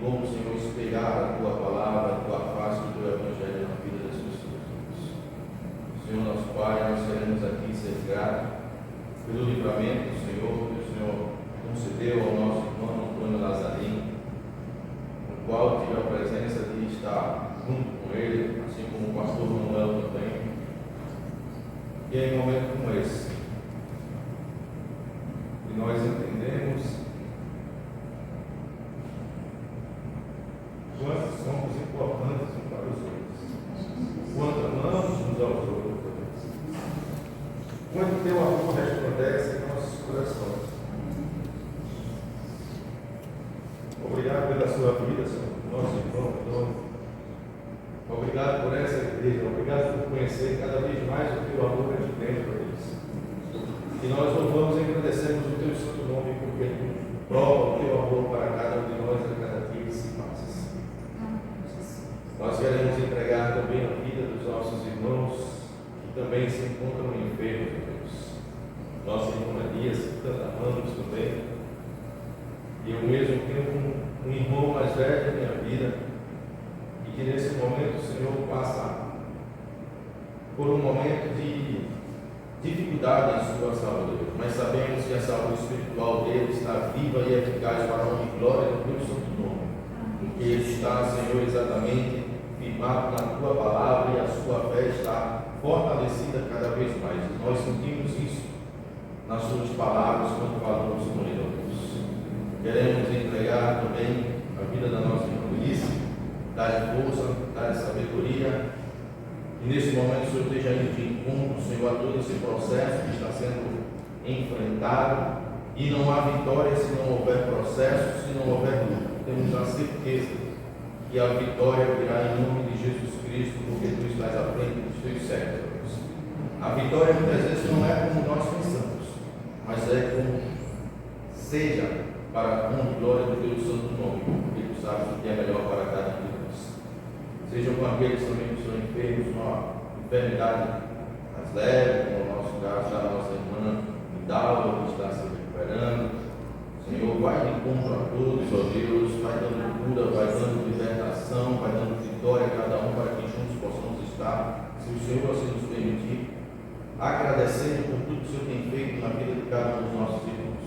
como, Senhor, espelhar a tua palavra, a tua face, o teu evangelho junto com ele, assim como o pastor Manuel também. E é em um momento como esse que nós entendemos quanto somos importantes uns para os outros, quanto amamos uns aos outros, quanto teu amor resplandece em nossos corações. Obrigado pela sua vida, Senhor, nosso irmão. Obrigado por essa igreja, obrigado por conhecer cada vez mais o teu amor aqui dentro deles. E nós louvamos e agradecemos o teu santo nome, porque tu prova o teu amor para cada um de nós a cada dia que se passa. Nós queremos entregar também a vida dos nossos irmãos que também se encontram enfermos, Deus. Nossa irmã Dias, que tanto amamos também. E eu mesmo tenho um irmão mais velho da minha vida, e que nesse momento o Senhor passa por um momento de dificuldade em sua saúde, mas sabemos que a saúde espiritual dele está viva e eficaz para a honra e glória do teu santo nome, porque ele está, Senhor, exatamente firmado na tua palavra e a sua fé está fortalecida cada vez mais. Nós sentimos isso nas suas palavras quando falamos com ele, Deus. Queremos entregar também a vida da nossa irmã Melissa, dar força, dar sabedoria. E nesse momento o Senhor esteja indo de encontro, Senhor, a todo esse processo que está sendo enfrentado. E não há vitória se não houver processo, se não houver luta. Temos a certeza que a vitória virá em nome de Jesus Cristo, porque tu estás à frente dos teus servos. A vitória muitas vezes não é como nós pensamos, mas é como seja para a honra e glória do teu santo nome, porque tu sabes o que é melhor para cada um de nós. Sejam com aqueles também que estão enfermos, uma enfermidade mais leve, como o nosso caso da nossa irmã Dalva, que está se recuperando. Senhor, vai de encontro a todos, ó Deus, vai dando cura, vai dando libertação, vai dando vitória a cada um para que juntos possamos estar, se o Senhor assim nos permitir, agradecendo por tudo que o Senhor tem feito na vida de cada um dos nossos irmãos.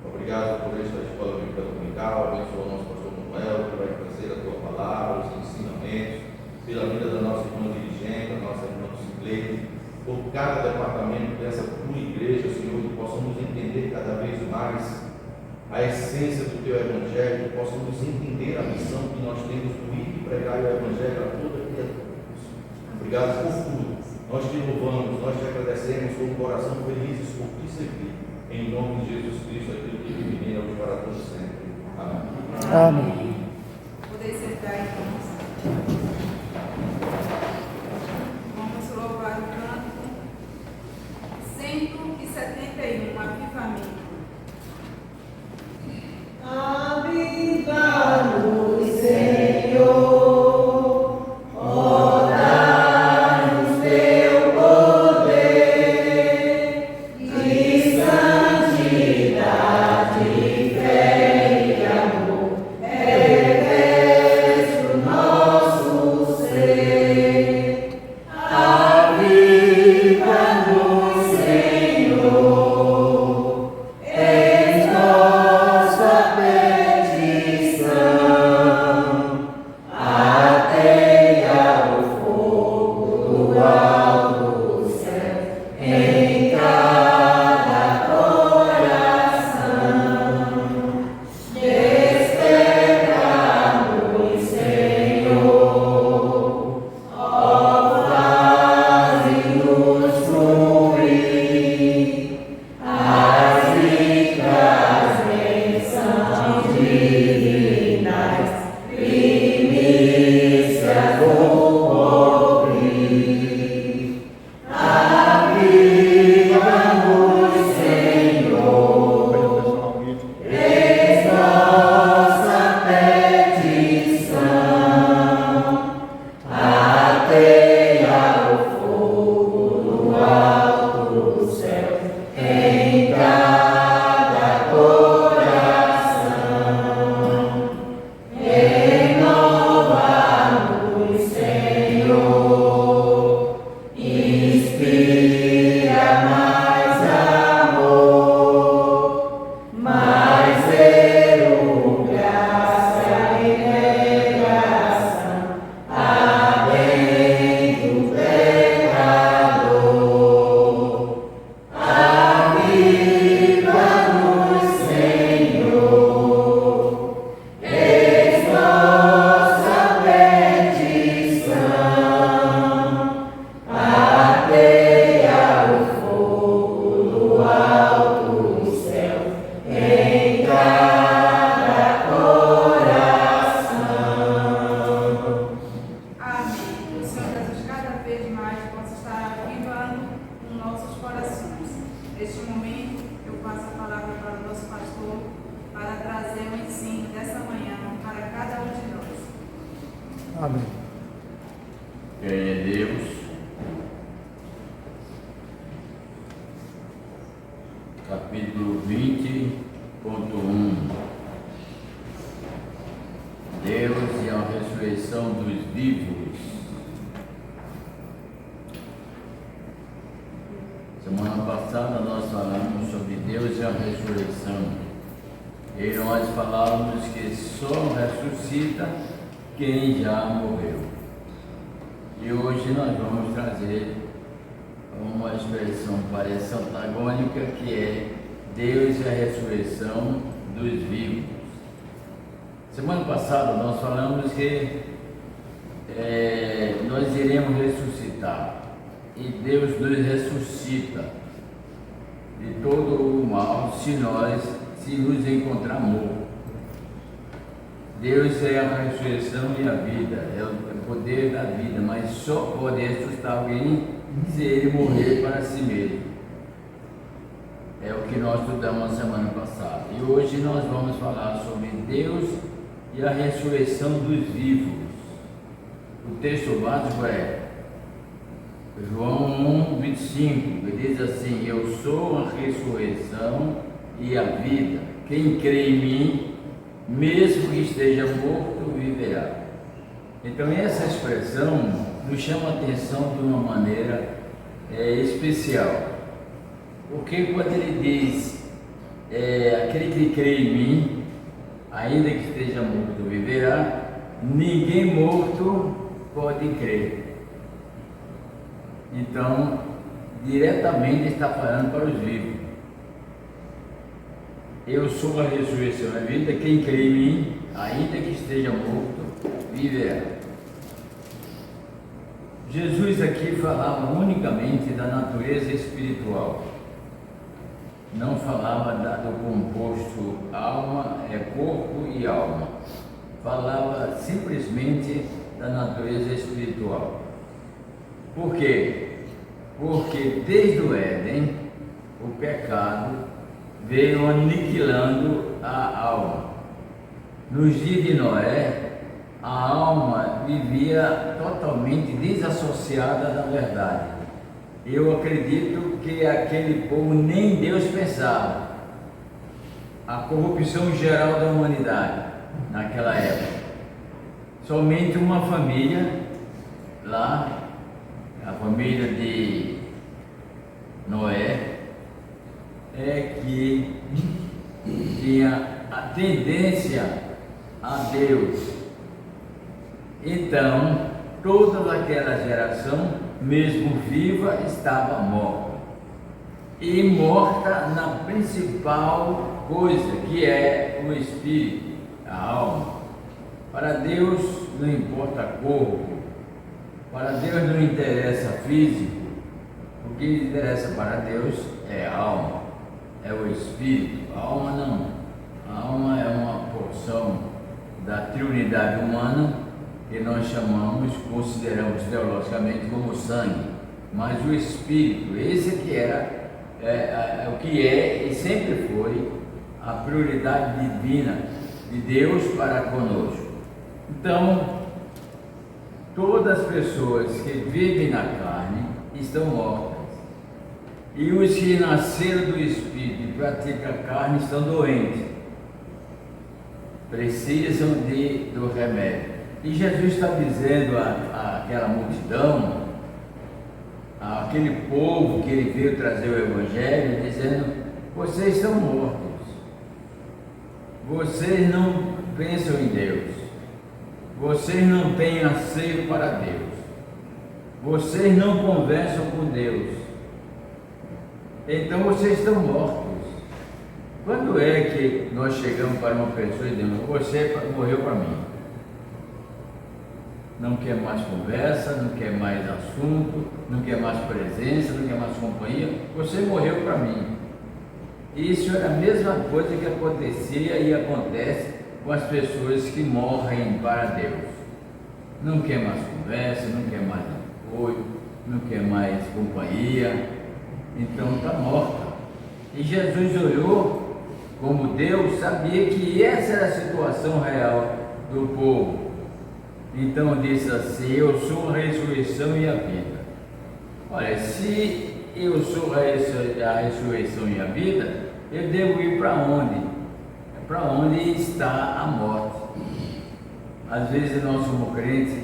Obrigado por esta escola bíblica dominical, abençoa o nosso pastor Manuel, que vai trazer a tua palavra, os ensinamentos, pela vida da nossa irmã dirigente, da nossa irmã Ciclete, por cada departamento dessa tua igreja, Senhor, que possamos entender cada vez mais a essência do teu evangelho, que possamos entender a missão que nós temos do ir e pregar o evangelho a toda criatura. Obrigado por tudo. Nós te louvamos, nós te agradecemos com o coração felizes por te servir. Em nome de Jesus Cristo, aquilo que vive em nós para todos sempre. Amém. Amém. Podeis sentar então. Vamos louvar o canto 171, Avivamento. Aviva-nos, Senhor. Nosso Quem é Deus? Capítulo 20.1. Deus e a ressurreição dos vivos. Semana passada nós falamos sobre Deus e a ressurreição. E nós falamos que só ressuscita quem já morreu. E hoje nós vamos trazer uma expressão parece antagônica, que é Deus e a ressurreição dos vivos. Semana passada nós falamos que nós iremos ressuscitar, e Deus nos ressuscita de todo o mal se nos encontrar morto. Deus é a ressurreição e a vida, é o poder da vida, mas só pode ressuscitar alguém se ele morrer para si mesmo. É o que nós estudamos na semana passada. E hoje nós vamos falar sobre Deus e a ressurreição dos vivos. O texto básico é João 1:25, que diz assim: eu sou a ressurreição e a vida. Quem crê em mim, mesmo que esteja morto, viverá. Então essa expressão nos chama a atenção de uma maneira especial, porque quando ele diz aquele que crê em mim, ainda que esteja morto, viverá, ninguém morto pode crer. Então diretamente está falando para os vivos. Eu sou a ressurreição e a vida, quem crê em mim, ainda que esteja morto, viverá. Jesus aqui falava unicamente da natureza espiritual, não falava do composto alma, corpo e alma, falava simplesmente da natureza espiritual. Por quê? Porque desde o Éden, o pecado veio aniquilando a alma. Nos dias de Noé, a alma vivia totalmente desassociada da verdade. Eu acredito que aquele povo nem Deus pensava. A corrupção geral da humanidade naquela época. Somente uma família lá, a família de Noé, que tinha a tendência a Deus. Então, toda aquela geração, mesmo viva, estava morta. E morta na principal coisa, que é o espírito, a alma. Para Deus não importa corpo, para Deus não interessa físico, o que interessa para Deus é a alma, é o espírito. A alma não. A alma é uma porção da triunidade humana que nós consideramos teologicamente como sangue, mas o espírito, esse que era, o que é e sempre foi a prioridade divina de Deus para conosco. Então, todas as pessoas que vivem na carne estão mortas, e os que nasceram do espírito e praticam a carne estão doentes, precisam do remédio. E Jesus está dizendo àquela multidão, àquele povo que ele veio trazer o Evangelho, dizendo: vocês estão mortos, vocês não pensam em Deus, vocês não têm anseio para Deus, vocês não conversam com Deus, então vocês estão mortos. Quando é que nós chegamos para uma pessoa e dizemos: você morreu para mim? Não quer mais conversa, não quer mais assunto, não quer mais presença, não quer mais companhia, você morreu para mim. Isso era a mesma coisa que acontecia e acontece com as pessoas que morrem para Deus. Não quer mais conversa, não quer mais apoio, não quer mais companhia, então está morta. E Jesus olhou como Deus, sabia que essa era a situação real do povo. Então disse assim: eu sou a ressurreição e a vida. Olha, se eu sou a ressurreição e a vida, eu devo ir para onde? Para onde está a morte. Às vezes nós somos crentes,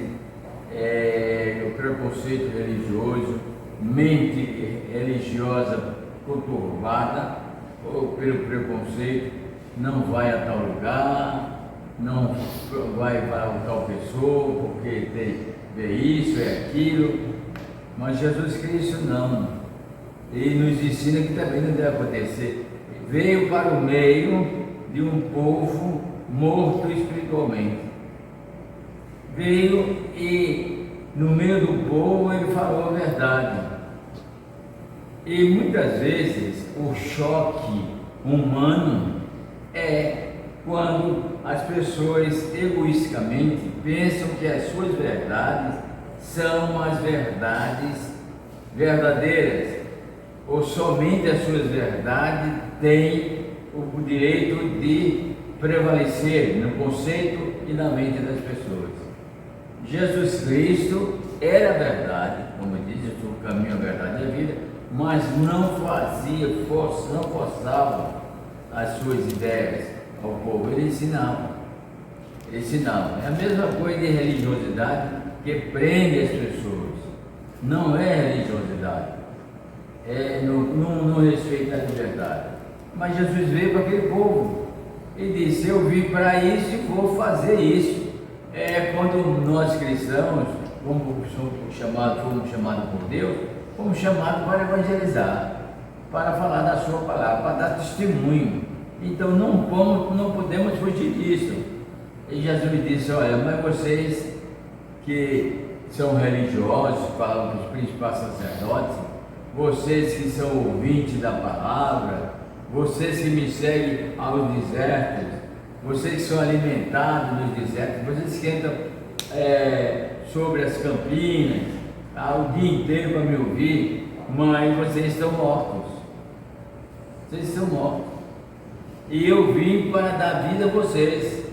o preconceito religioso, mente religiosa conturbada, ou pelo preconceito, não vai a tal lugar, não vai a tal pessoa, porque é isso, é aquilo. Mas Jesus Cristo não. Ele nos ensina que também não deve acontecer. Veio para o meio de um povo morto espiritualmente. Veio e no meio do povo ele falou a verdade. E muitas vezes o choque humano é quando as pessoas egoisticamente pensam que as suas verdades são as verdades verdadeiras, ou somente as suas verdades têm o direito de prevalecer no conceito e na mente das pessoas. Jesus Cristo era a verdade, como diz, eu sou o caminho, a verdade e a vida, mas não forçava as suas ideias ao povo, ele ensinava. É a mesma coisa de religiosidade que prende as pessoas. Não é religiosidade, não respeita a liberdade. Mas Jesus veio para aquele povo e disse: eu vim para isso e vou fazer isso. Quando nós cristãos fomos chamados por Deus, fomos chamados para evangelizar, para falar da sua palavra, para dar testemunho. Então não podemos fugir disso. E Jesus disse: olha, mas vocês que são religiosos, falam para os principais sacerdotes, vocês que são ouvintes da palavra, vocês que me seguem aos desertos, vocês que são alimentados nos desertos, vocês que entram sobre as campinas o dia inteiro para me ouvir, mas vocês estão mortos. Vocês estão mortos. E eu vim para dar vida a vocês.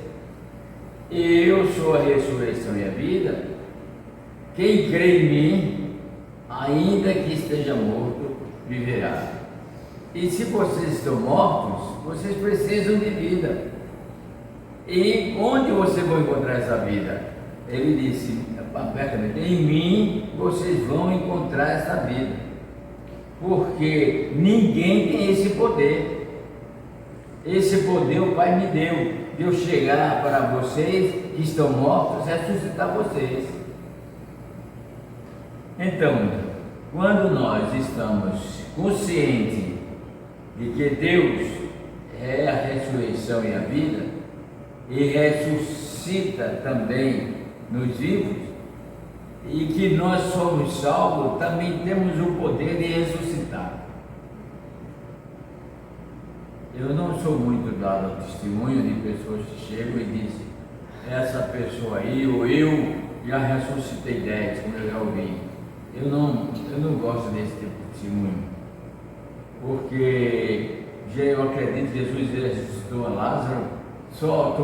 Eu sou a ressurreição e a vida. Quem crê em mim, ainda que esteja morto, viverá. E se vocês estão mortos, vocês precisam de vida. E onde vocês vão encontrar essa vida? Ele disse abertamente: em mim vocês vão encontrar essa vida. Porque ninguém tem esse poder. Esse poder o Pai me deu, de eu chegar para vocês que estão mortos e ressuscitar vocês. Então, quando nós estamos conscientes de que Deus é a ressurreição e a vida, e ressuscita também nos vivos, e que nós somos salvos, também temos o poder de ressuscitar. Eu não sou muito dado ao testemunho de pessoas que chegam e dizem: essa pessoa aí, ou eu já ressuscitei 10, como eu já ouvi. Eu não gosto desse tipo de testemunho, porque eu acredito que Jesus ressuscitou a Lázaro, só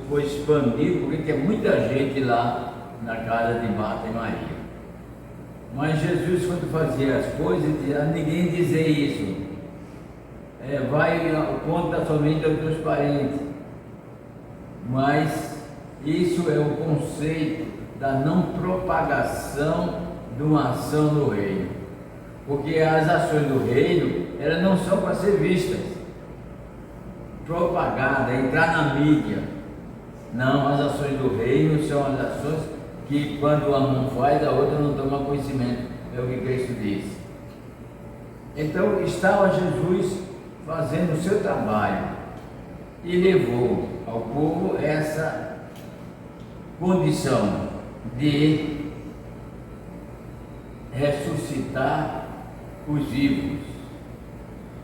foi expandido, porque tem muita gente lá na casa de Marta e Maria. Mas Jesus, quando fazia as coisas, dizia: ninguém dizer isso. Conta somente aos teus parentes. Mas isso é o conceito da não propagação de uma ação no reino, porque as ações do reino, elas não são para ser vistas, propagada, entrar na mídia. Não, as ações do reino são as ações que quando uma mão faz, a outra não toma conhecimento, é o que Cristo disse. Então estava Jesus fazendo o seu trabalho e levou ao povo essa condição de ressuscitar os vivos.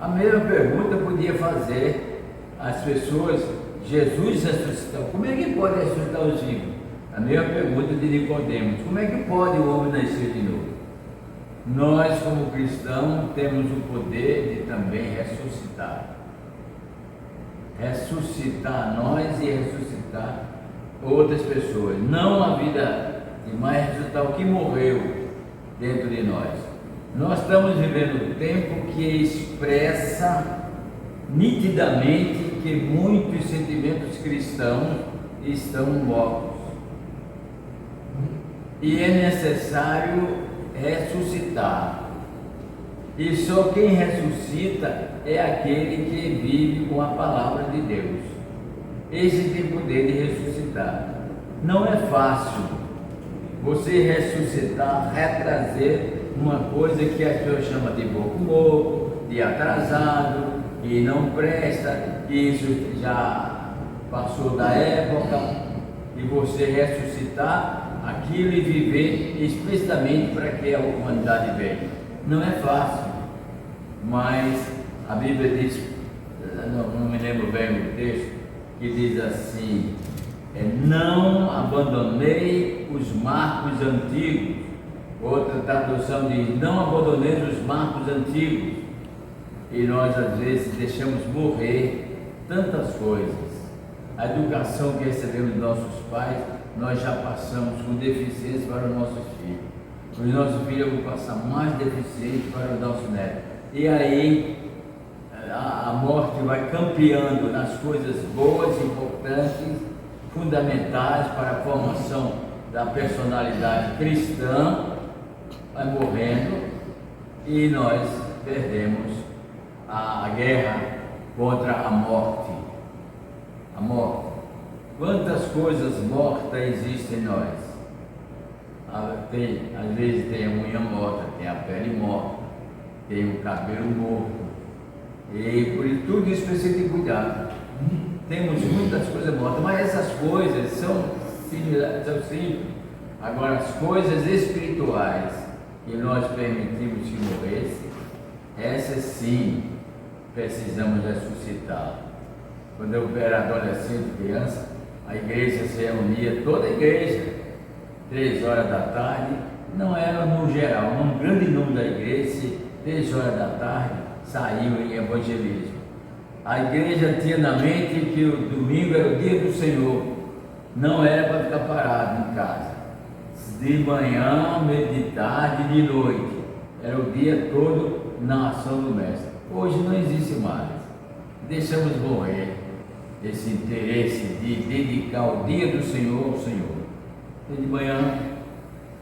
A mesma pergunta podia fazer às pessoas: Jesus ressuscitou, como é que pode ressuscitar os vivos? A mesma pergunta de Nicodemos: como é que pode o homem nascer de novo? Nós, como cristãos, temos o poder de também ressuscitar. Ressuscitar nós e ressuscitar outras pessoas, não a vida de mais ressuscitar o que morreu dentro de nós. Nós estamos vivendo um tempo que expressa nitidamente que muitos sentimentos cristãos estão mortos. E é necessário ressuscitar. E só quem ressuscita é aquele que vive com a palavra de Deus. Esse tem poder de ressuscitar. Não é fácil você ressuscitar, retrazer uma coisa que as pessoas chamam de boco-moco, de atrasado, que não presta, que isso já passou da época, e você ressuscitar aquilo e viver explicitamente para que a humanidade venha. Não é fácil, mas a Bíblia diz, não me lembro bem o texto, que diz assim: não abandonei os marcos antigos. Outra tradução diz: não abandonei os marcos antigos. E nós às vezes deixamos morrer tantas coisas. A educação que recebemos dos nossos pais, nós já passamos com deficiência para os nossos filhos. Os nossos filhos vão passar mais deficiência para os nossos netos. E aí a morte vai campeando nas coisas boas, importantes, fundamentais para a formação da personalidade cristã, vai morrendo e nós perdemos a guerra contra a morte. A morte. Quantas coisas mortas existem em nós? Às vezes tem a unha morta, tem a pele morta, tem o cabelo morto. E por tudo isso precisa de cuidado. Temos muitas coisas mortas, mas essas coisas são simples. Agora, as coisas espirituais que nós permitimos que morressem, essas sim precisamos ressuscitar. Quando eu era adolescente, criança, a igreja se reunia, toda a igreja, 3 horas da tarde, não era no geral, um grande número da igreja, 3 horas da tarde, saiu em evangelismo. A igreja tinha na mente que o domingo era o dia do Senhor, não era para ficar parado em casa. De manhã, de tarde, de noite, era o dia todo na ação do Mestre. Hoje não existe mais. Deixamos morrer esse interesse de dedicar o dia do Senhor ao Senhor. E de manhã,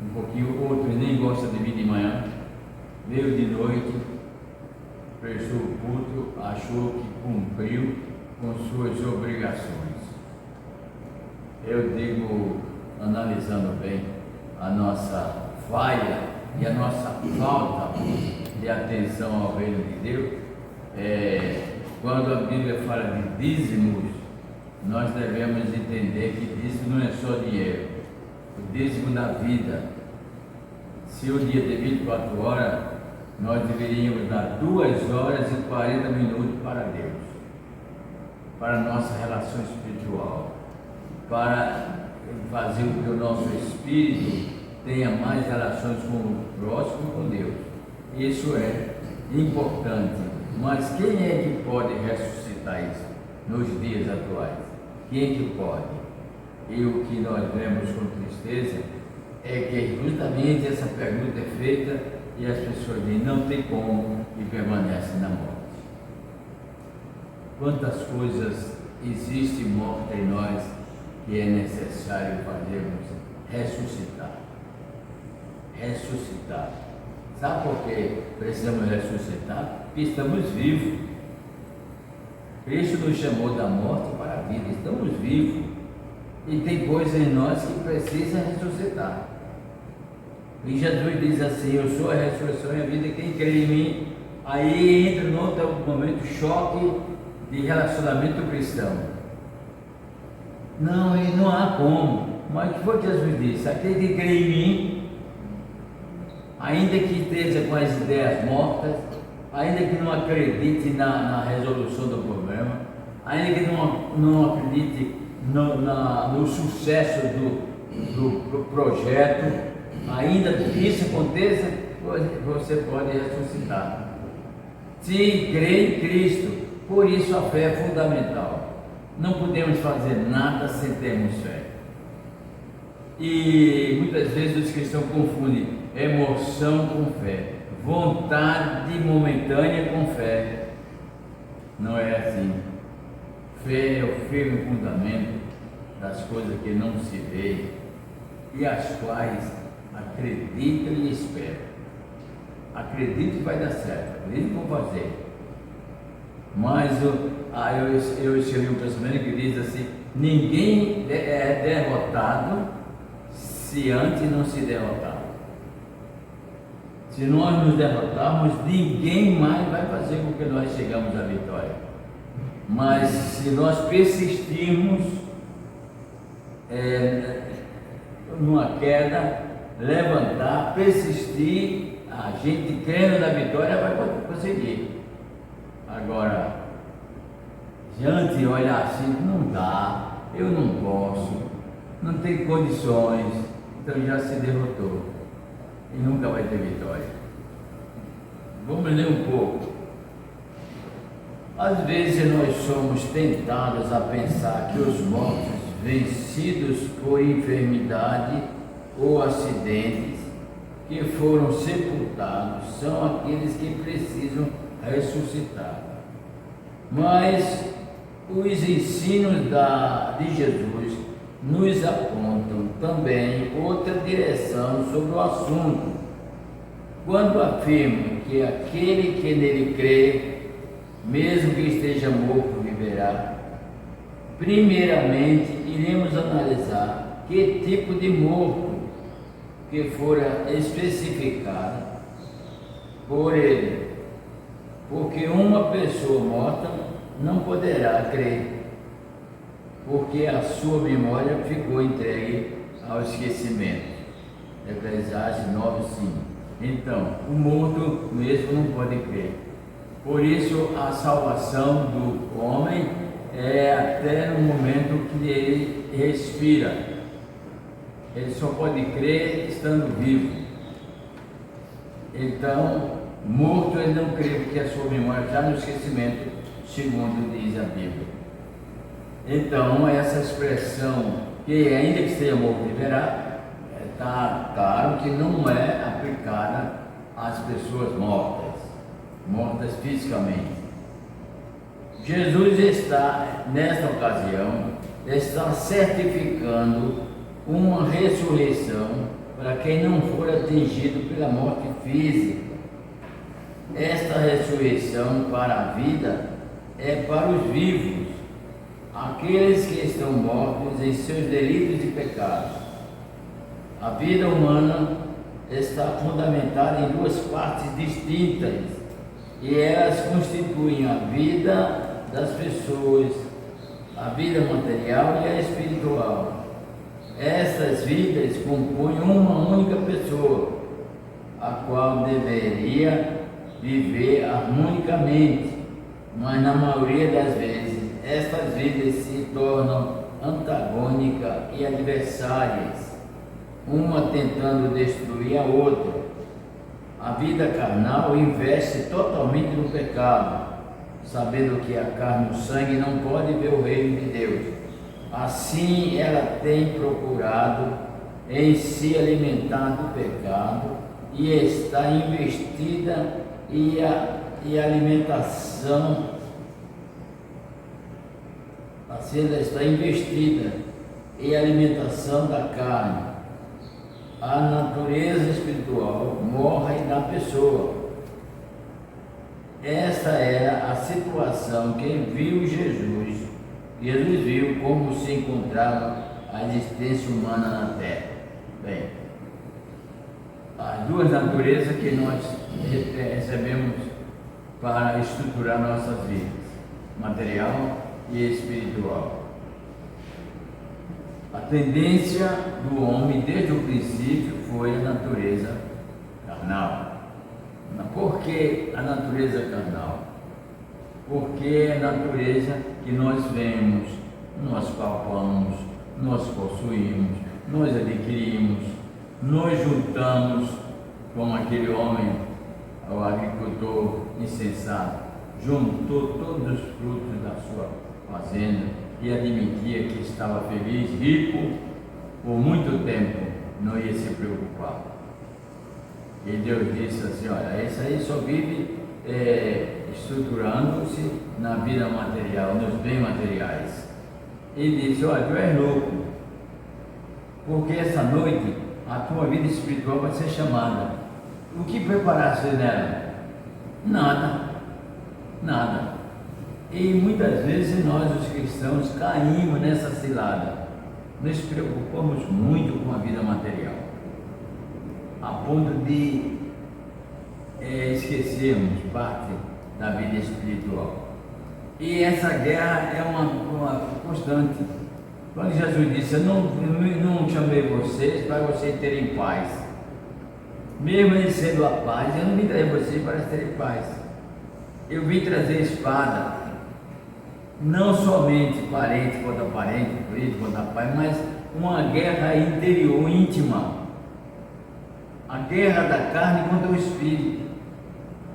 um pouquinho, outros nem gostam de vir de manhã, veio de noite, prestou o culto, achou que cumpriu com suas obrigações. Eu digo, analisando bem a nossa falha e a nossa falta de atenção ao reino de Deus, quando a Bíblia fala de dízimos, nós devemos entender que dízimo não é só dinheiro, o dízimo da vida. Se o dia tem 24 horas, nós deveríamos dar 2 horas e 40 minutos para Deus, para a nossa relação espiritual, para fazer com que o nosso espírito tenha mais relações com o próximo, com Deus. Isso é importante, mas quem é que pode ressuscitar isso nos dias atuais? Quem é que pode? E o que nós vemos com tristeza é que justamente essa pergunta é feita e as pessoas dizem, não tem como, e permanecem na morte. Quantas coisas existem mortas em nós que é necessário fazermos ressuscitar. Ressuscitar. Sabe por que precisamos ressuscitar? Porque estamos vivos. Cristo nos chamou da morte para a vida, estamos vivos. E tem coisas em nós que precisam ressuscitar. E Jesus diz assim, eu sou a ressurreição e a vida, quem crê em mim. Aí entra no outro momento, choque de relacionamento cristão. Não, e não há como. Mas o que foi que Jesus disse? Aquele que crê em mim, ainda que esteja com as ideias mortas, ainda que não acredite na resolução do problema, ainda que não acredite no sucesso do projeto, ainda que isso aconteça, você pode ressuscitar. Se crê em Cristo, por isso a fé é fundamental. Não podemos fazer nada sem termos fé. E muitas vezes os cristãos confundem emoção com fé, vontade momentânea com fé. Não é assim. Fé é o firme fundamento das coisas que não se vê e as quais acreditam e esperam. Acredito que vai dar certo, acredito que vou fazer. Mas eu escrevi um pensamento que diz assim: ninguém é derrotado se antes não se derrotar. Se nós nos derrotarmos, ninguém mais vai fazer com que nós chegamos à vitória. Mas se nós persistirmos numa queda, levantar, persistir, a gente crendo na vitória vai conseguir. Agora, diante olhar assim, não dá, eu não posso, não tem condições, então já se derrotou e nunca vai ter vitória. Vamos ler um pouco. Às vezes nós somos tentados a pensar que os mortos vencidos por enfermidade ou acidentes que foram sepultados são aqueles que precisam ressuscitar. Mas os ensinos de Jesus nos apontam também outra direção sobre o assunto, quando afirma que aquele que nele crê, mesmo que esteja morto, viverá. Primeiramente, iremos analisar que tipo de morto que fora especificado por ele, porque uma pessoa morta não poderá crer, porque a sua memória ficou entregue ao esquecimento. Eclesiastes 9:5. Então, o morto mesmo não pode crer. Por isso, a salvação do homem é até no momento que ele respira. Ele só pode crer estando vivo. Então, morto ele não crê, porque a sua memória está no esquecimento, segundo diz a Bíblia. Então, essa expressão, que ainda que esteja morto viverá, está claro que não é aplicada às pessoas mortas fisicamente. Jesus está, nesta ocasião, está certificando uma ressurreição para quem não for atingido pela morte física. Esta ressurreição para a vida é para os vivos, aqueles que estão mortos em seus delitos e pecados. A vida humana está fundamentada em duas partes distintas e elas constituem a vida das pessoas, a vida material e a espiritual. Essas vidas compõem uma única pessoa, a qual deveria viver harmonicamente, mas na maioria das vezes estas vidas se tornam antagônicas e adversárias, uma tentando destruir a outra. A vida carnal investe totalmente no pecado, sabendo que a carne e o sangue não podem ver o reino de Deus. Assim, ela tem procurado em se alimentar do pecado e está investida e a alimentação, assim ela está investida em alimentação da carne. A natureza espiritual morre na pessoa. Esta era a situação que viu Jesus. Jesus viu como se encontrava a existência humana na Terra. Bem, as duas naturezas que nós recebemos para estruturar nossas vidas, material e espiritual. A tendência do homem desde o princípio foi a natureza carnal. Por que a natureza carnal? Porque é a natureza que nós vemos, nós palpamos, nós possuímos, nós adquirimos, nós juntamos, como aquele homem, o agricultor insensato, juntou todos os frutos da sua fazenda e admitia que estava feliz, rico por muito tempo não ia se preocupar. E Deus disse assim, olha, esse aí só vive estruturando-se na vida material, nos bens materiais. E disse, olha, tu és louco, porque essa noite a tua vida espiritual vai ser chamada. O que preparaste nela? Nada. E muitas vezes nós, os cristãos, caímos nessa cilada. Nos preocupamos muito com a vida material, a ponto de esquecermos parte da vida espiritual. E essa guerra é uma constante. Quando Jesus disse, eu não chamei vocês para vocês terem paz, mesmo ele sendo a paz, eu não vim trazer vocês para terem paz, eu vim trazer espada, não somente parente contra parente, filho contra pai, mas uma guerra interior, íntima, a guerra da carne contra o espírito.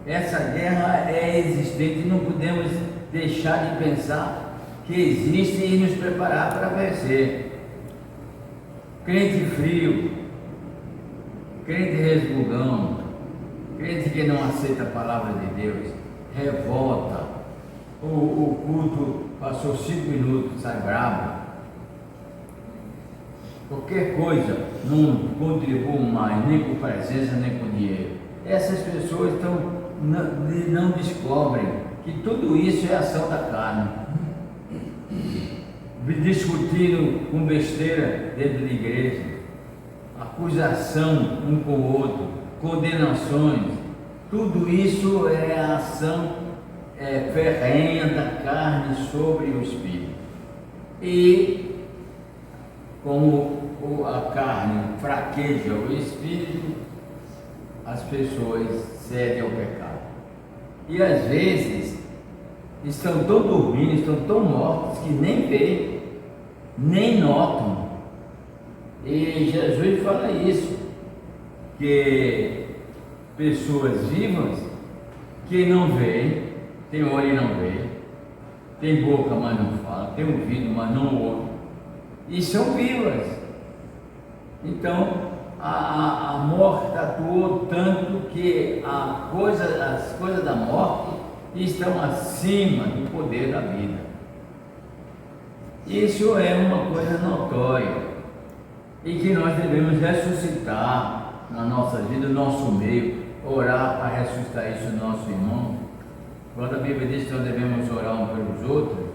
Essa guerra é existente e não podemos deixar de pensar que existe e nos preparar para vencer. Crente frio, crente resmungão, crente que não aceita a palavra de Deus, revolta. O culto passou 5 minutos, sai bravo. Qualquer coisa não contribui mais, nem com presença, nem com dinheiro. Essas pessoas não descobrem que tudo isso é ação da carne. Discutindo com besteira dentro da igreja, acusação um com o outro, condenações, tudo isso é a ação ferrenha da carne sobre o espírito. E como a carne fraqueja o espírito, as pessoas cedem ao pecado. E às vezes estão tão dormindo, estão tão mortos que nem veem, nem notam. E Jesus fala isso, que pessoas vivas que não veem, tem olho e não vê, tem boca, mas não fala, tem ouvido, mas não ouve, e são vivas. Então, a morte atuou tanto que as coisas da morte estão acima do poder da vida. Isso é uma coisa notória e que nós devemos ressuscitar na nossa vida, no nosso meio, orar para ressuscitar isso no nosso irmão. Quando a Bíblia diz que nós devemos orar uns pelos outros,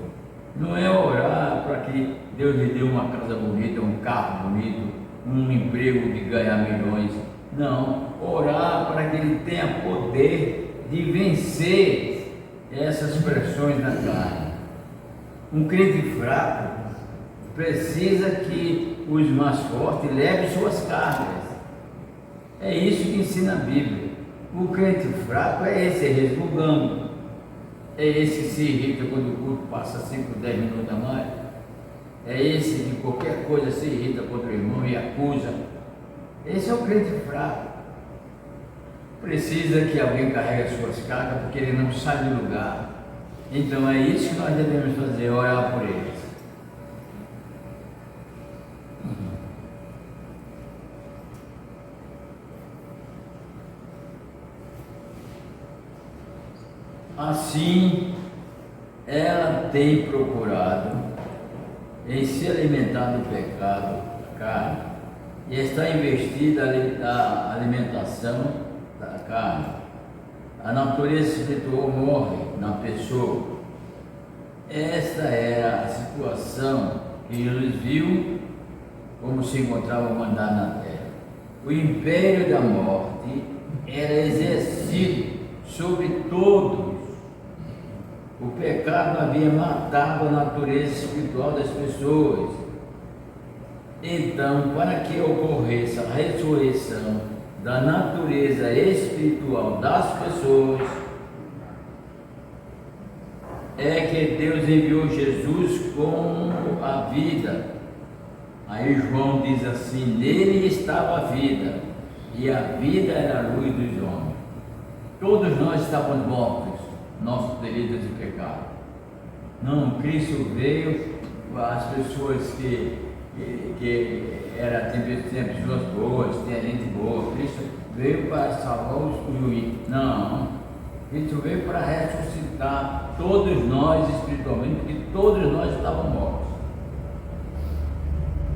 não é orar para que Deus lhe dê uma casa bonita, um carro bonito, um emprego de ganhar milhões. Não, orar para que ele tenha poder de vencer essas pressões da carne. Um crente fraco precisa que os mais fortes levem suas cargas. É isso que ensina a Bíblia. O crente fraco é esse, resmungando. É esse que se irrita quando o culto passa 5, 10 minutos a mais. É esse que qualquer coisa se irrita contra o irmão e acusa. Esse é o crente fraco. Precisa que alguém carregue as suas cargas porque ele não sai do lugar. Então é isso que nós devemos fazer, orar por eles. Assim, ela tem procurado em se alimentar do pecado, da carne, e está investida na alimentação da carne. A natureza espiritual morre na pessoa. Esta era a situação que Jesus viu como se encontrava a humanidade na terra. O império da morte era exercido sobre todos. O pecado havia matado a natureza espiritual das pessoas. Então, para que ocorresse a ressurreição da natureza espiritual das pessoas, é que Deus enviou Jesus como a vida. Aí João diz assim: nele estava a vida, e a vida era a luz dos homens. Todos nós estávamos mortos, nossos delitos e pecados. Não, Cristo veio, as pessoas que tem pessoas boas, tem gente boa. Cristo veio para salvar os ruins. Não. Cristo veio para ressuscitar todos nós espiritualmente, porque todos nós estávamos mortos.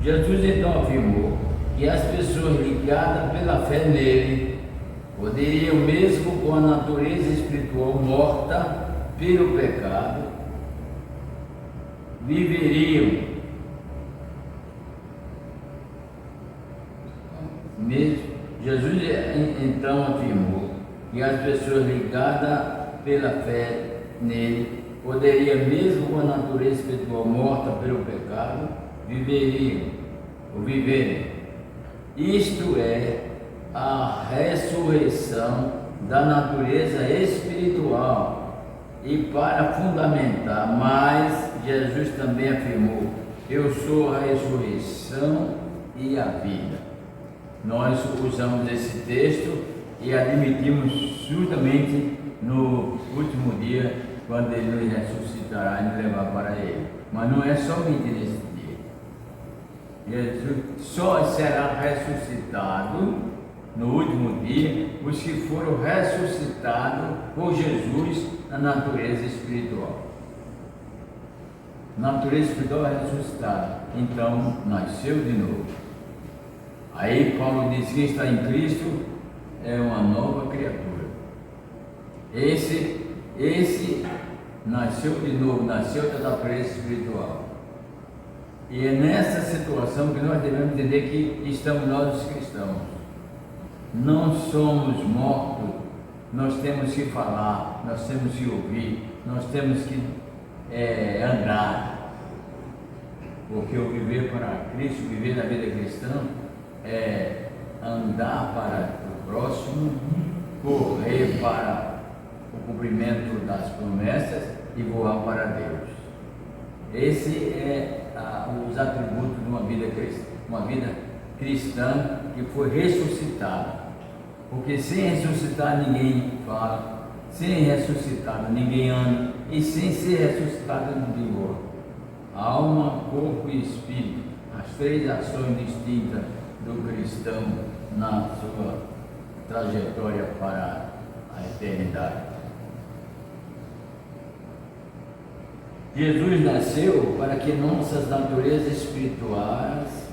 Jesus então afirmou que as pessoas ligadas pela fé nele poderiam, mesmo com a natureza espiritual morta pelo pecado, viveriam. Jesus então afirmou que as pessoas ligadas pela fé nele poderiam, mesmo com a natureza espiritual morta pelo pecado, viverem. Isto é a ressurreição da natureza espiritual. E para fundamentar mais, Jesus também afirmou: eu sou a ressurreição e a vida. Nós usamos esse texto e admitimos justamente no último dia, quando ele nos ressuscitará e nos levar para ele. Mas não é somente nesse dia. Jesus só será ressuscitado no último dia os que foram ressuscitados por Jesus na natureza espiritual. Natureza espiritual é ressuscitada, então nasceu de novo. Aí Paulo diz que está em Cristo é uma nova criatura. Esse nasceu de novo, nasceu da natureza espiritual. E é nessa situação que nós devemos entender que estamos nós os cristãos. Não somos mortos, nós temos que falar, nós temos que ouvir, nós temos que andar. Porque o viver para Cristo, viver na vida cristã, é andar para o próximo, correr para o cumprimento das promessas e voar para Deus. Esse é os atributos de uma vida cristã que foi ressuscitada. Porque sem ressuscitar ninguém fala, sem ressuscitado ninguém anda, e sem ser ressuscitado ninguém voa. Alma, corpo e espírito, as três ações distintas do cristão na sua trajetória para a eternidade. Jesus nasceu para que nossas naturezas espirituais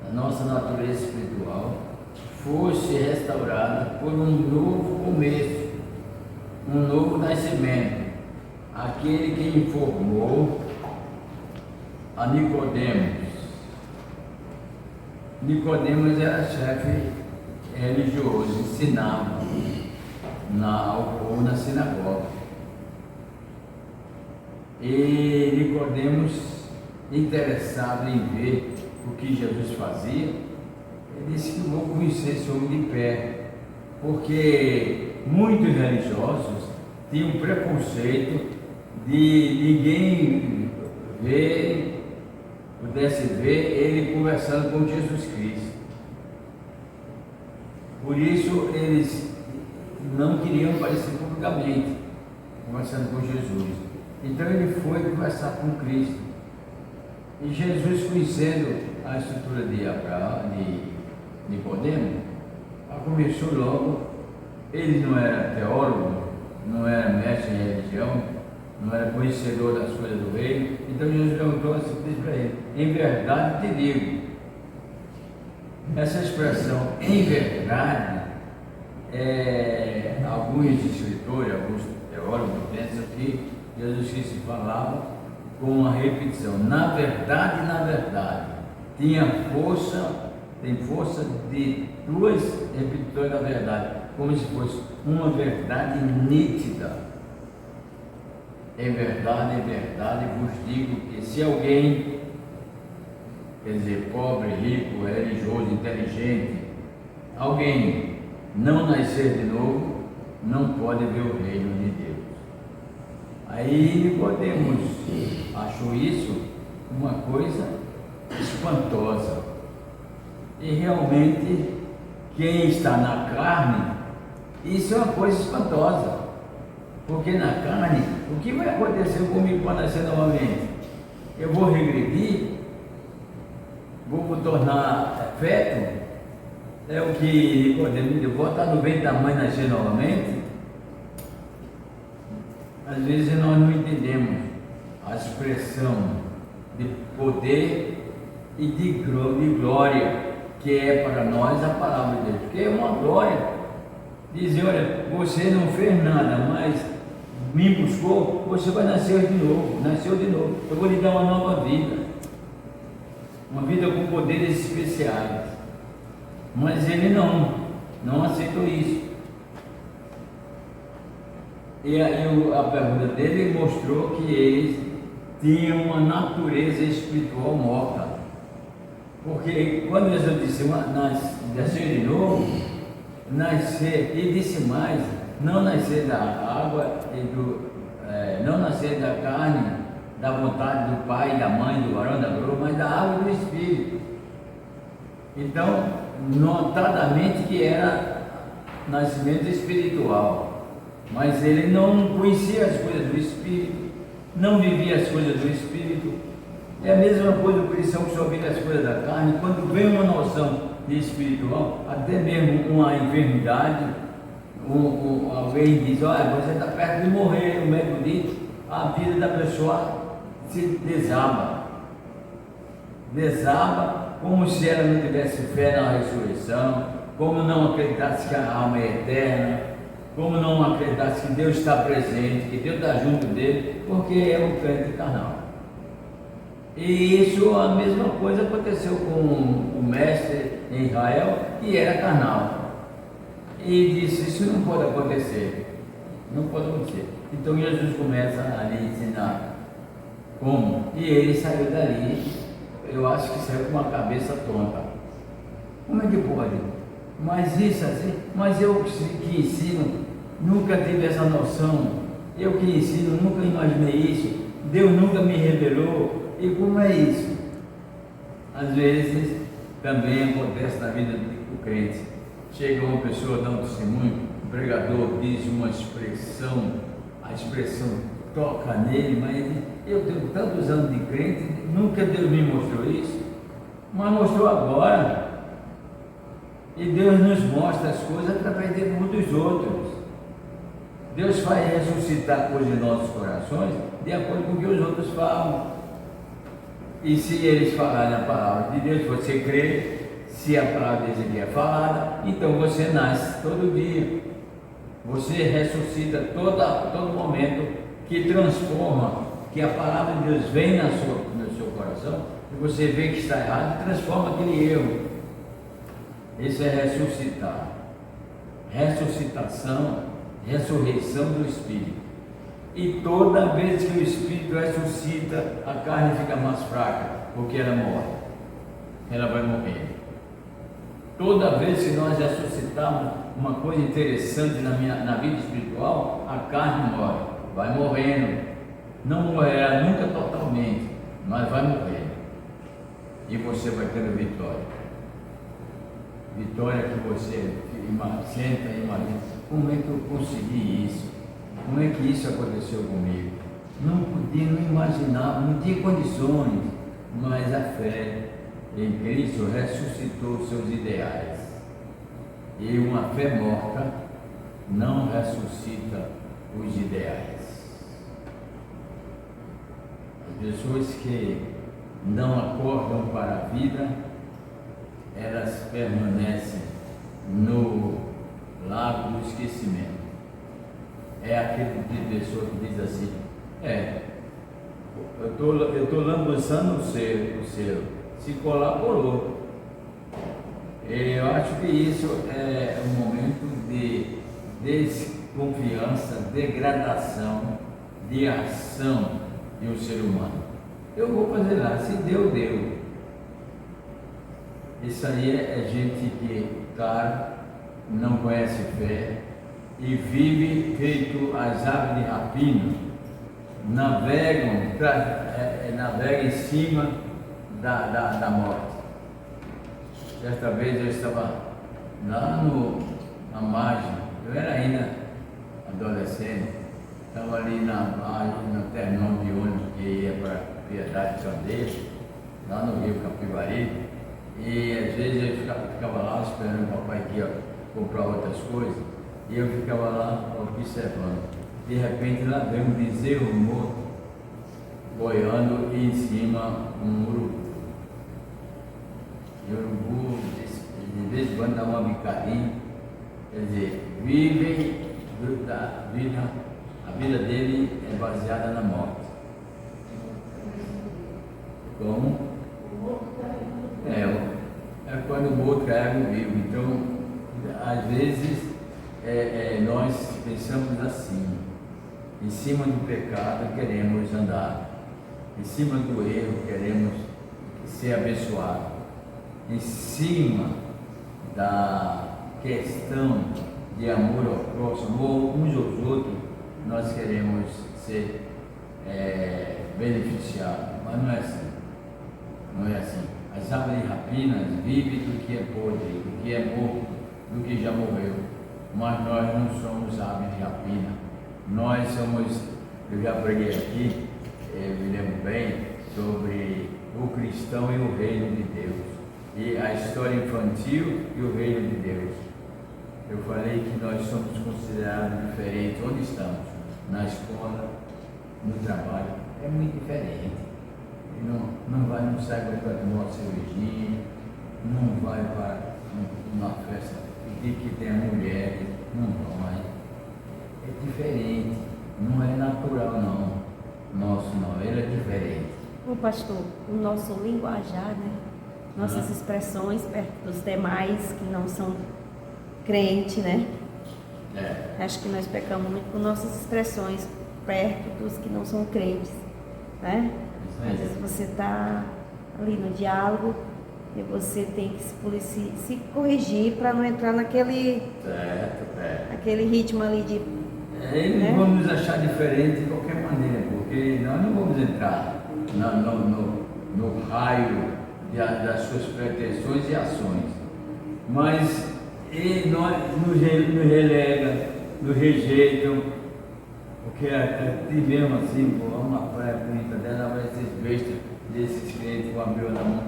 a nossa natureza espiritual fosse restaurada por um novo começo, um novo nascimento. Aquele que informou a Nicodemos. Nicodemos era chefe religioso, ensinava ao povo na sinagoga. E Nicodemos, interessado em ver o que Jesus fazia, ele disse que vou conhecer esse homem de perto, porque muitos religiosos tinham preconceito de ninguém pudesse ver ele conversando com Jesus Cristo. Por isso eles não queriam aparecer publicamente conversando com Jesus. Então ele foi conversar com Cristo. E Jesus, conhecendo a estrutura de Nicodemo, começou logo. Ele não era teólogo, não era mestre em religião, não era conhecedor das coisas do reino. Então Jesus perguntou assim para ele: em verdade te digo. Essa expressão, em verdade, alguns escritores, alguns teólogos pensam que Jesus Cristo falava com uma repetição. Na verdade, tem força de duas repetições da verdade, como se fosse uma verdade nítida. Em verdade vos digo que se alguém, quer dizer, pobre, rico, religioso, inteligente, alguém não nascer de novo, não pode ver o reino de Deus. Aí Nicodemos achou isso uma coisa espantosa. E realmente, quem está na carne, isso é uma coisa espantosa. Porque na carne, o que vai acontecer comigo para nascer novamente? Eu vou regredir? vou tornar feto, é o que Nicodemo voltar no ventre da mãe nascer novamente. Às vezes nós não entendemos a expressão de poder e de glória que é para nós a palavra de Deus, porque é uma glória. Dizer, olha, você não fez nada, mas me buscou, você vai nascer de novo, nasceu de novo. Eu vou lhe dar uma nova vida com poderes especiais. Mas ele não aceitou isso. E aí a pergunta dele mostrou que eles tinham uma natureza espiritual morta. Porque quando Jesus disse nascer de novo, nascer, e disse mais, não nascer da água e não nascer da carne, da vontade do pai, da mãe, do varão, da broa, mas da água e do Espírito. Então, notadamente que era nascimento espiritual, mas ele não conhecia as coisas do Espírito, não vivia as coisas do Espírito. É a mesma coisa do cristão que só vive as coisas da carne. Quando vem uma noção de espiritual, até mesmo uma enfermidade, alguém diz, olha, você está perto de morrer, o médico diz, a vida da pessoa se desaba, como se ela não tivesse fé na ressurreição, como não acreditasse que a alma é eterna, como não acreditasse que Deus está presente, que Deus está junto dele, porque é um crente carnal. E isso, a mesma coisa aconteceu com o mestre em Israel, que era carnal, e disse, isso não pode acontecer, não pode acontecer. Então Jesus começa a lhe ensinar como, e ele saiu dali, eu acho que saiu com uma cabeça tonta. Como é que pode? Mas isso assim, mas eu que ensino, nunca tive essa noção, eu que ensino, nunca imaginei isso, Deus nunca me revelou. E como é isso? Às vezes também acontece na vida do crente. Chega uma pessoa, dá um testemunho, o pregador diz uma expressão, a expressão toca nele, mas ele, eu tenho tantos anos de crente, nunca Deus me mostrou isso, mas mostrou agora. E Deus nos mostra as coisas através de um dos outros. Deus faz ressuscitar coisas em nossos corações de acordo com o que os outros falam. E se eles falarem a palavra de Deus, você crê, se a palavra de Deus é falada, então você nasce todo dia. Você ressuscita todo momento, que transforma, que a palavra de Deus vem no seu coração, e você vê que está errado e transforma aquele erro. Isso é ressuscitar. Ressuscitação, ressurreição do Espírito. E toda vez que o Espírito ressuscita, a carne fica mais fraca, porque ela morre, ela vai morrer. Toda vez que nós ressuscitamos, uma coisa interessante na vida espiritual, a carne morre, vai morrendo, não morrerá nunca totalmente, mas vai morrer, e você vai tendo vitória. Vitória que você senta e imagina, como é que eu consegui isso? Como é que isso aconteceu comigo? Não podia, não imaginava, não tinha condições, mas a fé em Cristo ressuscitou seus ideais. E uma fé morta não ressuscita os ideais. As pessoas que não acordam para a vida, elas permanecem no lago do esquecimento. É aquele tipo de pessoa que diz assim, eu estou lambuçando o selo, se colar, colou. Eu acho que isso é um momento de desconfiança, degradação, de ação de um ser humano. Eu vou fazer lá, se deu, deu. Isso aí é gente que, cara, não conhece fé e vive feito as aves de rapina, navegam em cima da morte. Certa vez eu estava lá na margem, eu era ainda adolescente, estava ali na margem, no terminal de ônibus que ia para Piedade de Candeia, lá no Rio Capivari, E às vezes eu ficava lá esperando o papai que ia comprar outras coisas, e eu ficava lá observando. De repente lá veio um bezerro morto, boiando e em cima um urubu. E o urubu, de vez em quando, dá uma bicadinha, quer dizer, a vida dele é baseada na morte. Como? É quando o morto é o vivo. Então, às vezes, nós pensamos assim: em cima do pecado queremos andar, em cima do erro queremos ser abençoados, em cima da questão de amor ao próximo, ou uns aos outros, nós queremos ser beneficiados, mas não é assim. Não é assim. As aves de rapinas vivem do que é podre, do que é morto, do que já morreu. Mas nós não somos aves de rapina. Nós somos, eu já preguei aqui, me lembro bem, sobre o cristão e o reino de Deus. E a história infantil e o reino de Deus. Eu falei que nós somos considerados diferentes onde estamos, na escola, no trabalho, é muito diferente. Não sai para tomar cervejinha, não vai para uma festa que tem a mulher, não vai. É diferente, não é natural não, nosso não, ele é diferente. O pastor, o nosso linguajar, né? Nossas expressões perto dos demais que não são crentes, né? Acho que nós pecamos muito com nossas expressões perto dos que não são crentes, né? Às vezes você está ali no diálogo e você tem que se corrigir para não entrar naquele aquele ritmo ali de... Eles vão nos achar diferente de qualquer maneira, porque nós não vamos entrar no raio das suas pretensões e ações, mas nós nos relega, nos rejeitam, porque tivemos assim, uma praia bonita dela, vai ser besta desses crentes que abriu na mão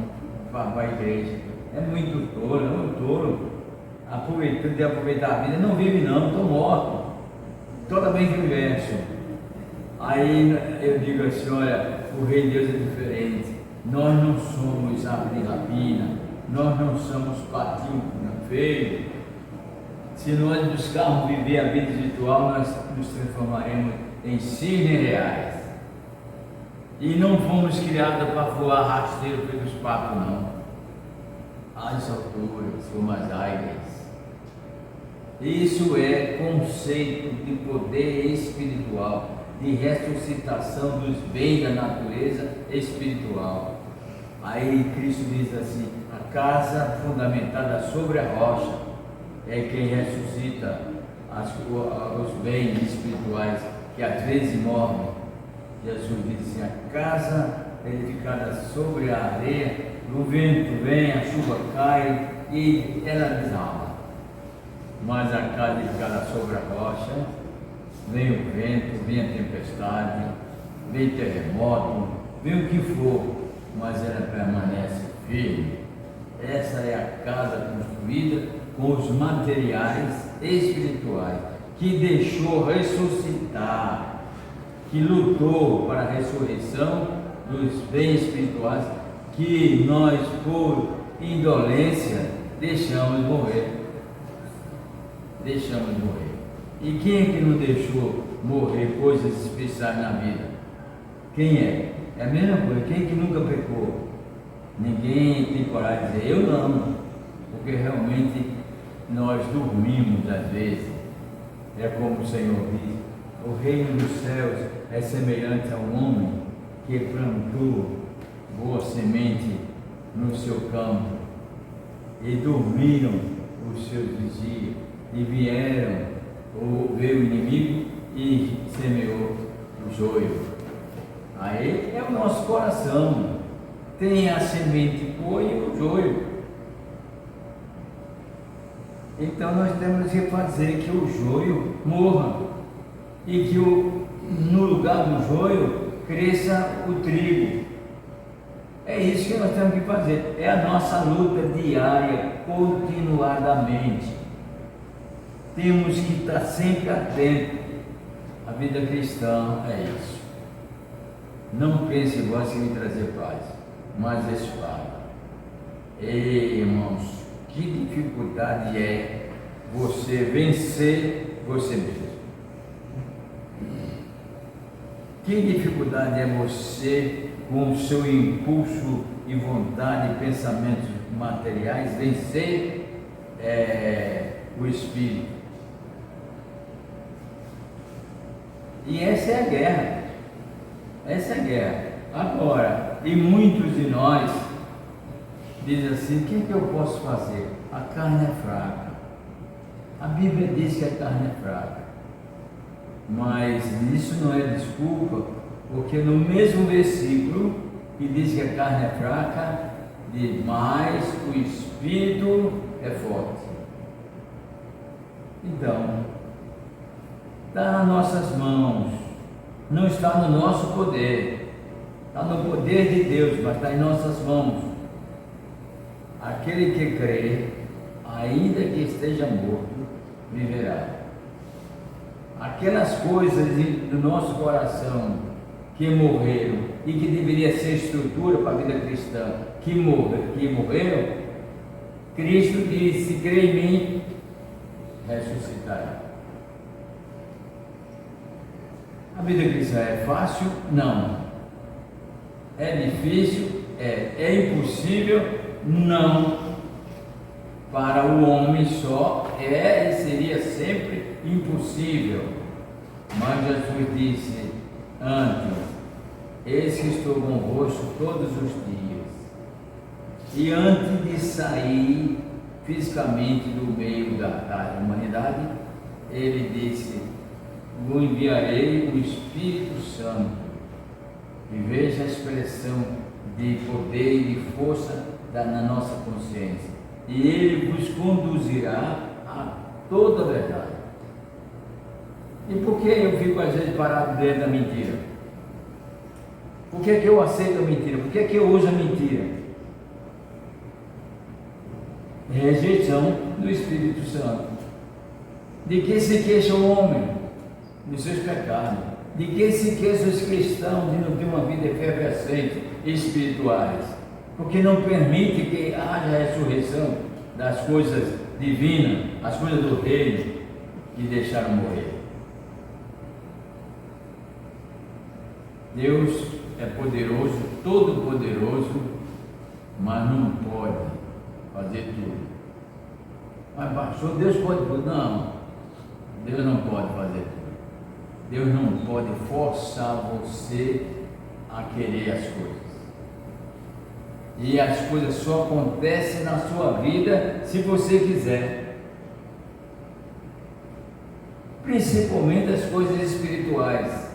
para a igreja. É muito tolo, é muito tolo. Aproveitando de aproveitar a vida, não vive não, estou morto. Totalmente inverso. Aí eu digo assim, olha, o rei de Deus é diferente. Nós não somos ave de rapina, nós não somos patinho feio. Se nós buscarmos viver a vida espiritual, nós nos transformaremos em cisnes reais. E não fomos criados para voar rasteiro pelos papos, não. As alturas, como as águias. Isso é conceito de poder espiritual, de ressuscitação dos bens da natureza espiritual. Aí Cristo diz assim: a casa fundamentada sobre a rocha é quem ressuscita os bens espirituais que às vezes morrem. Jesus disse assim: a casa edificada sobre a areia, o vento vem, a chuva cai e ela desaba. Mas a casa edificada sobre a rocha, vem o vento, vem a tempestade, vem terremoto, vem o que for, mas ela permanece firme. Essa é a casa construída com os materiais espirituais, que deixou ressuscitar, que lutou para a ressurreição dos bens espirituais, que nós, por indolência, deixamos morrer. Deixamos morrer. E quem é que não deixou morrer coisas especiais na vida? Quem é? É a mesma coisa. Quem é que nunca pecou? Ninguém tem coragem de dizer, eu não, porque realmente nós dormimos às vezes. É como o Senhor diz: o reino dos céus é semelhante a um homem que plantou boa semente no seu campo, e dormiram os seus vigias, e veio o inimigo e semeou o joio. Aí é o nosso coração, tem a semente boa e o joio. Então nós temos que fazer que o joio morra e que no lugar do joio cresça o trigo. É isso que nós temos que fazer. É a nossa luta diária, continuadamente. Temos que estar sempre atentos. A vida cristã é isso. Não pense vós que me trazer paz, mas espada. Ei, irmãos, que dificuldade é você vencer você mesmo. Que dificuldade é você, com o seu impulso e vontade e pensamentos materiais, vencer o espírito. E essa é a guerra. Essa é a guerra. Agora, e muitos de nós dizem assim: o que é que eu posso fazer? A carne é fraca. A Bíblia diz que a carne é fraca. Mas isso não é desculpa, porque no mesmo versículo que diz que a carne é fraca, diz: mas o espírito é forte. Então, está nas nossas mãos, não está no nosso poder, está no poder de Deus, mas está em nossas mãos. Aquele que crê, ainda que esteja morto, viverá. Aquelas coisas do nosso coração que morreram e que deveria ser estrutura para a vida cristã, que morreram, Cristo disse: se crê em mim, ressuscitará. A vida cristã é fácil? Não. É difícil? É impossível? Não. Para o homem só e seria sempre impossível. Mas Jesus disse antes: eis que estou convosco todos os dias. E antes de sair fisicamente do meio da humanidade, ele disse: vou enviarei o Espírito Santo. E veja a expressão de poder e de força na nossa consciência. E ele vos conduzirá a toda a verdade. E por que eu fico às vezes parado dentro da mentira? Por que eu aceito a mentira? Por que eu uso a mentira? Rejeição do Espírito Santo. De que se queixa o homem? Dos seus pecados. De que se queixa os cristãos de não ter uma vida efervescente espirituais? Porque não permite que haja a ressurreição das coisas divinas, as coisas do reino, e deixaram morrer. Deus é poderoso, todo poderoso, mas não pode fazer tudo. Mas pastor, Deus pode tudo? Não, Deus não pode fazer tudo. Deus não pode forçar você a querer as coisas. E as coisas só acontecem na sua vida se você quiser. Principalmente as coisas espirituais.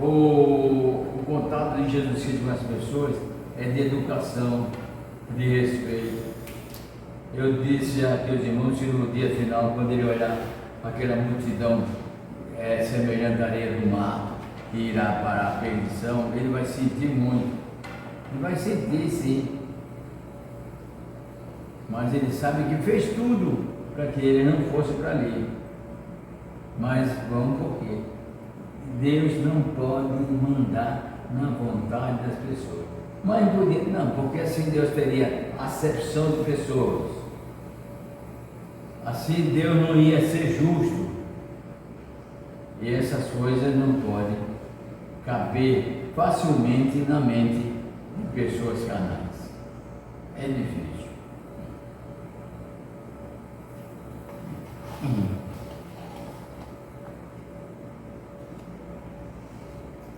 O contato de Jesus Cristo com as pessoas é de educação, de respeito. Eu disse a teus irmãos que no dia final, quando ele olhar aquela multidão semelhante à areia do mar, que irá para a perdição, ele vai sentir muito. Ele vai sentir, sim. Mas ele sabe que fez tudo para que ele não fosse para ali. Mas vamos por quê? Deus não pode mandar na vontade das pessoas. Mas não, porque assim Deus teria acepção de pessoas. Assim Deus não ia ser justo. E essas coisas não podem caber facilmente na mente de pessoas carnais. É difícil.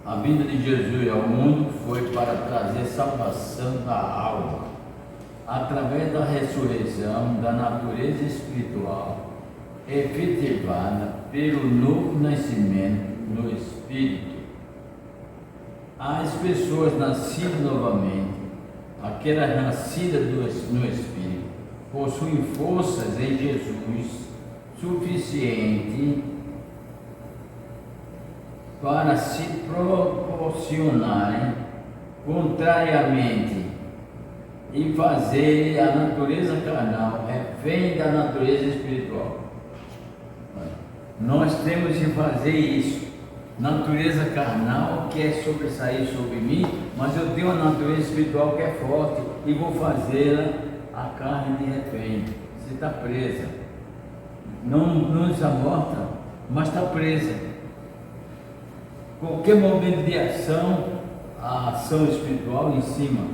A vinda de Jesus ao mundo foi para trazer salvação da alma, através da ressurreição da natureza espiritual, efetivada pelo novo nascimento no Espírito. As pessoas nascidas novamente, aquelas nascidas no Espírito, possuem forças em Jesus suficiente para se proporcionarem contrariamente e fazer a natureza carnal refém da natureza espiritual. Nós temos que fazer isso. Natureza carnal quer sobressair sobre mim, mas eu tenho uma natureza espiritual que é forte e vou fazê-la a carne de refém. Você está presa. Não está morta, mas está presa. Qualquer momento de ação, a ação espiritual em cima.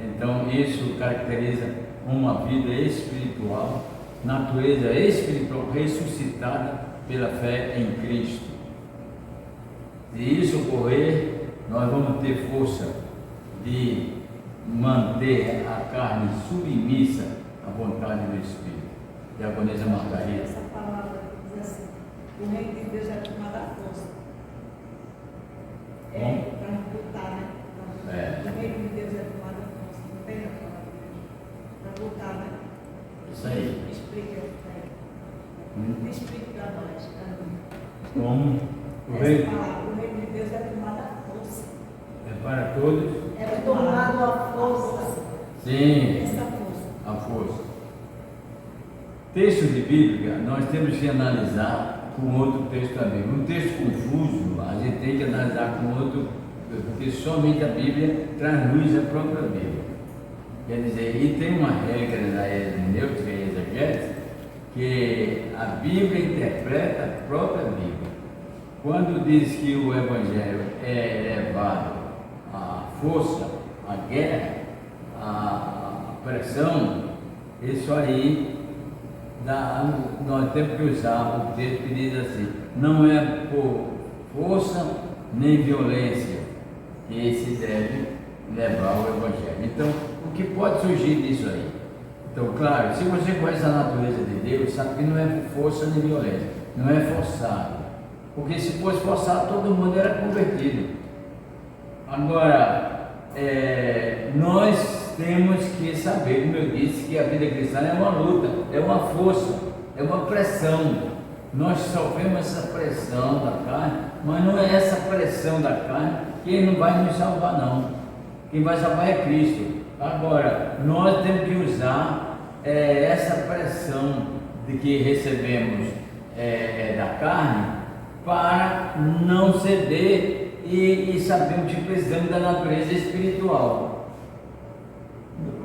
Então isso caracteriza uma vida espiritual, natureza espiritual ressuscitada pela fé em Cristo. Se isso ocorrer, nós vamos ter força de manter a carne submissa à vontade do Espírito. Diaconisa Margarida. Essa palavra diz assim: o reino de Deus é tomada à força. Para lutar, né? O reino de Deus é tomada à força. Não tem a palavra para lutar, né? Isso aí. Explica para nós. Como o Essa reino palavra, o reino de Deus é tomada à força. é para todos. É tomado à força. Sim, Essa força. a força. Texto de Bíblia, nós temos que analisar com outro texto também. Um texto confuso, a gente tem que analisar com outro, porque somente a Bíblia traz luz à própria Bíblia. Quer dizer, e tem uma regra da hermenêutica e exegese, que a Bíblia interpreta a própria Bíblia. Quando diz que o Evangelho é levado à força, à guerra, à pressão, isso aí nós temos que usar o texto que diz assim: não é por força nem violência que se deve levar o Evangelho. Então, o que pode surgir disso aí? Então, claro, se você conhece a natureza de Deus, sabe que não é por força nem violência, não é forçado. Porque se fosse forçado, todo mundo era convertido. Agora, nós temos que saber, como eu disse, que a vida cristã é uma luta, é uma força, é uma pressão. Nós sofremos essa pressão da carne, mas não é essa pressão da carne que não vai nos salvar, não. Quem vai salvar é Cristo. Agora, nós temos que usar essa pressão de que recebemos da carne para não ceder e sabemos que precisamos da natureza espiritual.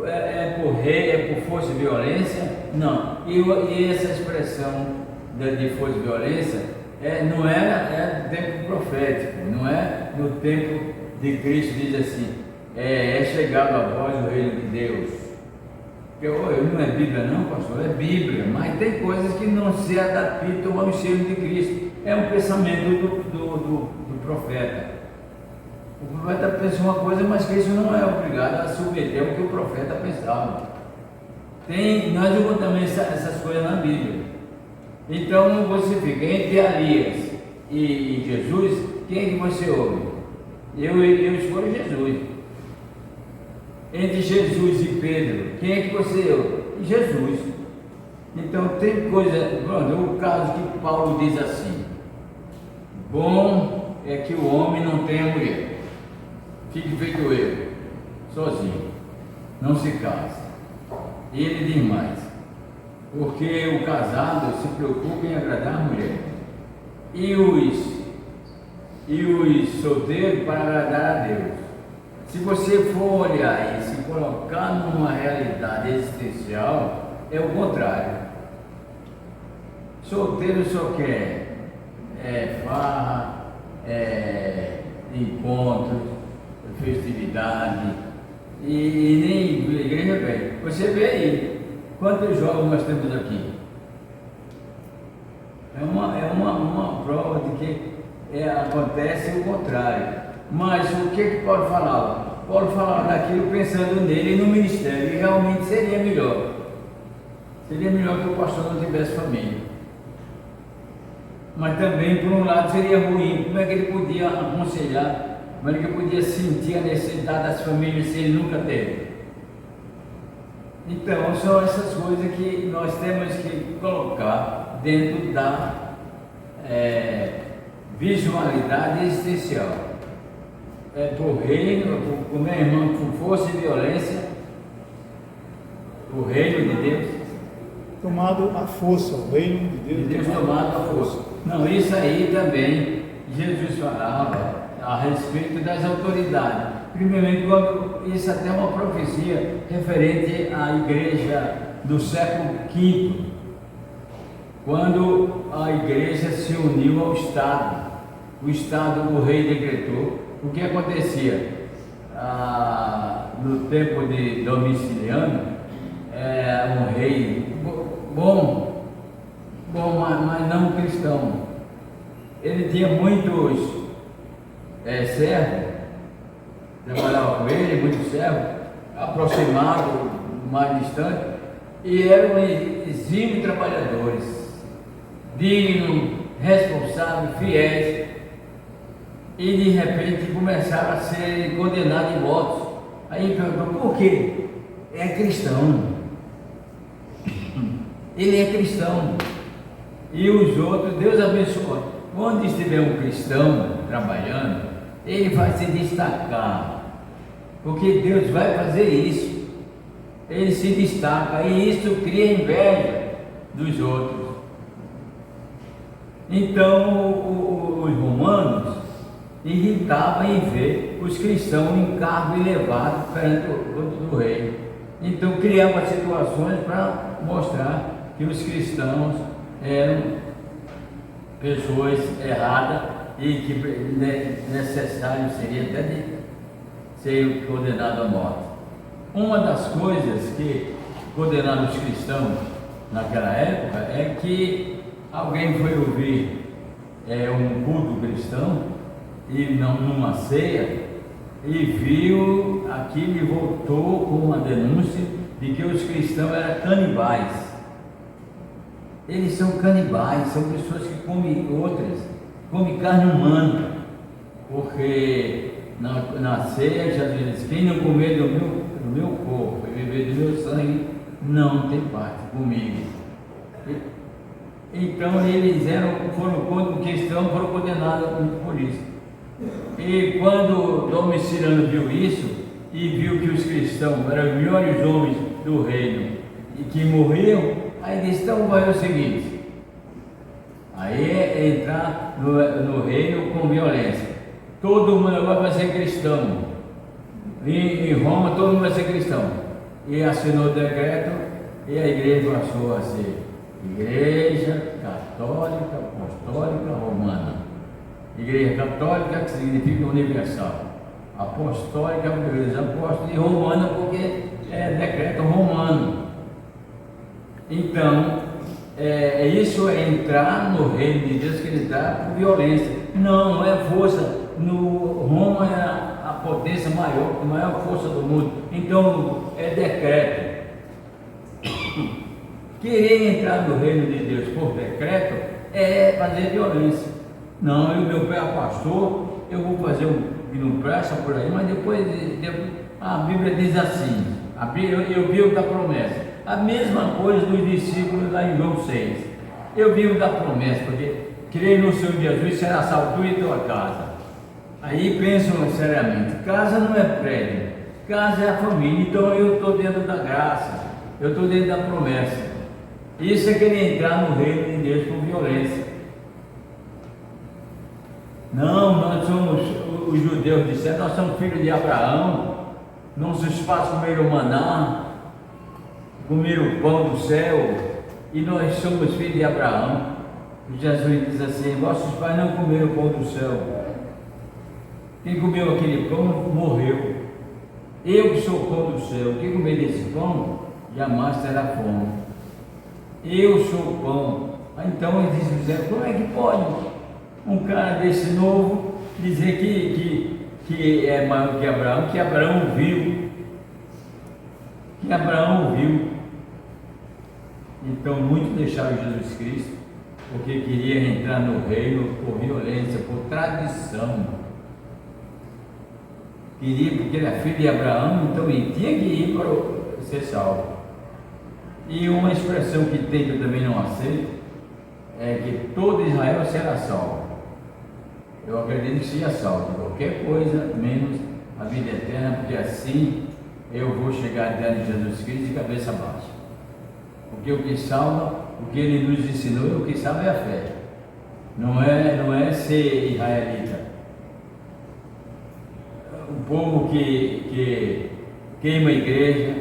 É por força e violência? Não. E essa expressão de força e violência não é no tempo profético, não é no tempo de Cristo, diz assim: é chegado a vós o reino de Deus. Não é Bíblia não, pastor, é Bíblia, mas tem coisas que não se adaptam ao ensino de Cristo. É um pensamento do profeta. O profeta pensa uma coisa, mas Cristo não é obrigado a submeter ao que o profeta pensava. Nós encontramos essas coisas na Bíblia. Então você fica entre Elias e Jesus, quem é que você ouve? Eu escolho Jesus. Entre Jesus e Pedro, quem é que você ouve? Jesus. Então tem coisa, o caso que Paulo diz assim: bom é que o homem não tenha mulher, fique feito eu, sozinho, não se case. E ele diz mais: porque o casado se preocupa em agradar a mulher, e os solteiros para agradar a Deus. Se você for olhar e se colocar numa realidade existencial, é o contrário. Solteiro só quer farra, encontros, festividade, e nem igreja vem. Você vê aí, quantos jovens nós temos aqui? É uma prova de que acontece o contrário. Mas o que Paulo falava? Paulo falava daquilo pensando nele e no ministério, e realmente seria melhor. Seria melhor que o pastor não tivesse família. Mas também, por um lado, seria ruim. Como é que ele podia aconselhar? Como é que ele podia sentir a necessidade das famílias se ele nunca teve? Então, são essas coisas que nós temos que colocar dentro da visualidade existencial. É por reino, como é, irmão, por força e violência, o reino de Deus. Tomado à força, o reino de Deus. Tomado à força. Não, isso aí também Jesus falava a respeito das autoridades. Primeiramente, quando isso até é uma profecia referente à igreja do século V, quando a igreja se uniu ao Estado. O Estado, o rei decretou. O que acontecia? No tempo de Domiciano, um rei bom, mas não cristão. Ele tinha muitos servos, trabalhava com ele, muitos servos, aproximados, mais distantes, e eram exímios trabalhadores, dignos, responsáveis, fiéis, e de repente começaram a ser condenados em morte. Aí perguntou, por quê? É cristão. Ele é cristão. E os outros, Deus abençoa. Onde estiver um cristão trabalhando, ele vai se destacar. Porque Deus vai fazer isso. Ele se destaca e isso cria inveja dos outros. Então os romanos irritavam em ver os cristãos em cargo elevado perante o rei. Então criava situações para mostrar que os cristãos eram pessoas erradas e que necessário seria até de ser condenado à morte. Uma das coisas que condenaram os cristãos naquela época é que alguém foi ouvir um culto cristão e não numa ceia e viu aquilo e voltou com uma denúncia de que os cristãos eram canibais. Eles são canibais, são pessoas que comem outras, comem carne humana, porque na ceia Jesus disse, quem não comer do meu corpo e beber do meu sangue não tem parte comigo. Então eles foram cristãos, foram condenados por isso. E quando Domiciano viu isso e viu que os cristãos eram os melhores homens do reino e que morriam, aí disse, então vai o seguinte, aí é entrar no reino com violência. Todo mundo agora vai ser cristão. Em Roma todo mundo vai ser cristão. E assinou o decreto e a igreja passou a ser Igreja Católica Apostólica Romana. Igreja Católica, que significa universal. Apostólica, igreja apóstola, e romana, porque é decreto romano. Então, isso é entrar no reino de Deus que ele dá por violência. Não é força. Roma é a potência maior força do mundo. Então, é decreto. Querer entrar no reino de Deus por decreto é fazer violência. Não, eu meu pai é pastor, eu vou fazer que não presta por aí, mas depois a Bíblia diz assim, eu vivo da promessa. A mesma coisa dos discípulos lá em João 6. Eu vivo da promessa, porque creio no Senhor Jesus, será salvo em tua casa. Aí pensam seriamente, casa não é prédio, casa é a família, então eu estou dentro da graça, eu estou dentro da promessa. Isso é querer entrar no reino de Deus por violência. Não, nós somos, os judeus disseram, nós somos filhos de Abraão, nossos pais comeram maná, comeram o pão do céu, e nós somos filhos de Abraão. Jesus diz assim, vossos pais não comeram o pão do céu, quem comeu aquele pão morreu. Eu que sou o pão do céu, quem comer desse pão jamais terá fome. Eu sou o pão. Então ele diz José, como é que pode um cara desse novo dizer que é maior que Abraão viu, Então muitos deixaram Jesus Cristo porque queria entrar no reino por violência, por tradição. Queria, porque ele é filho de Abraão, então ele tinha que ir para ser salvo. E uma expressão que tem que eu também não aceito é que todo Israel será salvo. eu acredito que seja salvo. Qualquer coisa menos a vida eterna, porque assim eu vou chegar diante de Jesus Cristo de cabeça baixa. Porque o que salva, o que ele nos ensinou, o que salva é a fé. Não é ser israelita. O povo que queima a igreja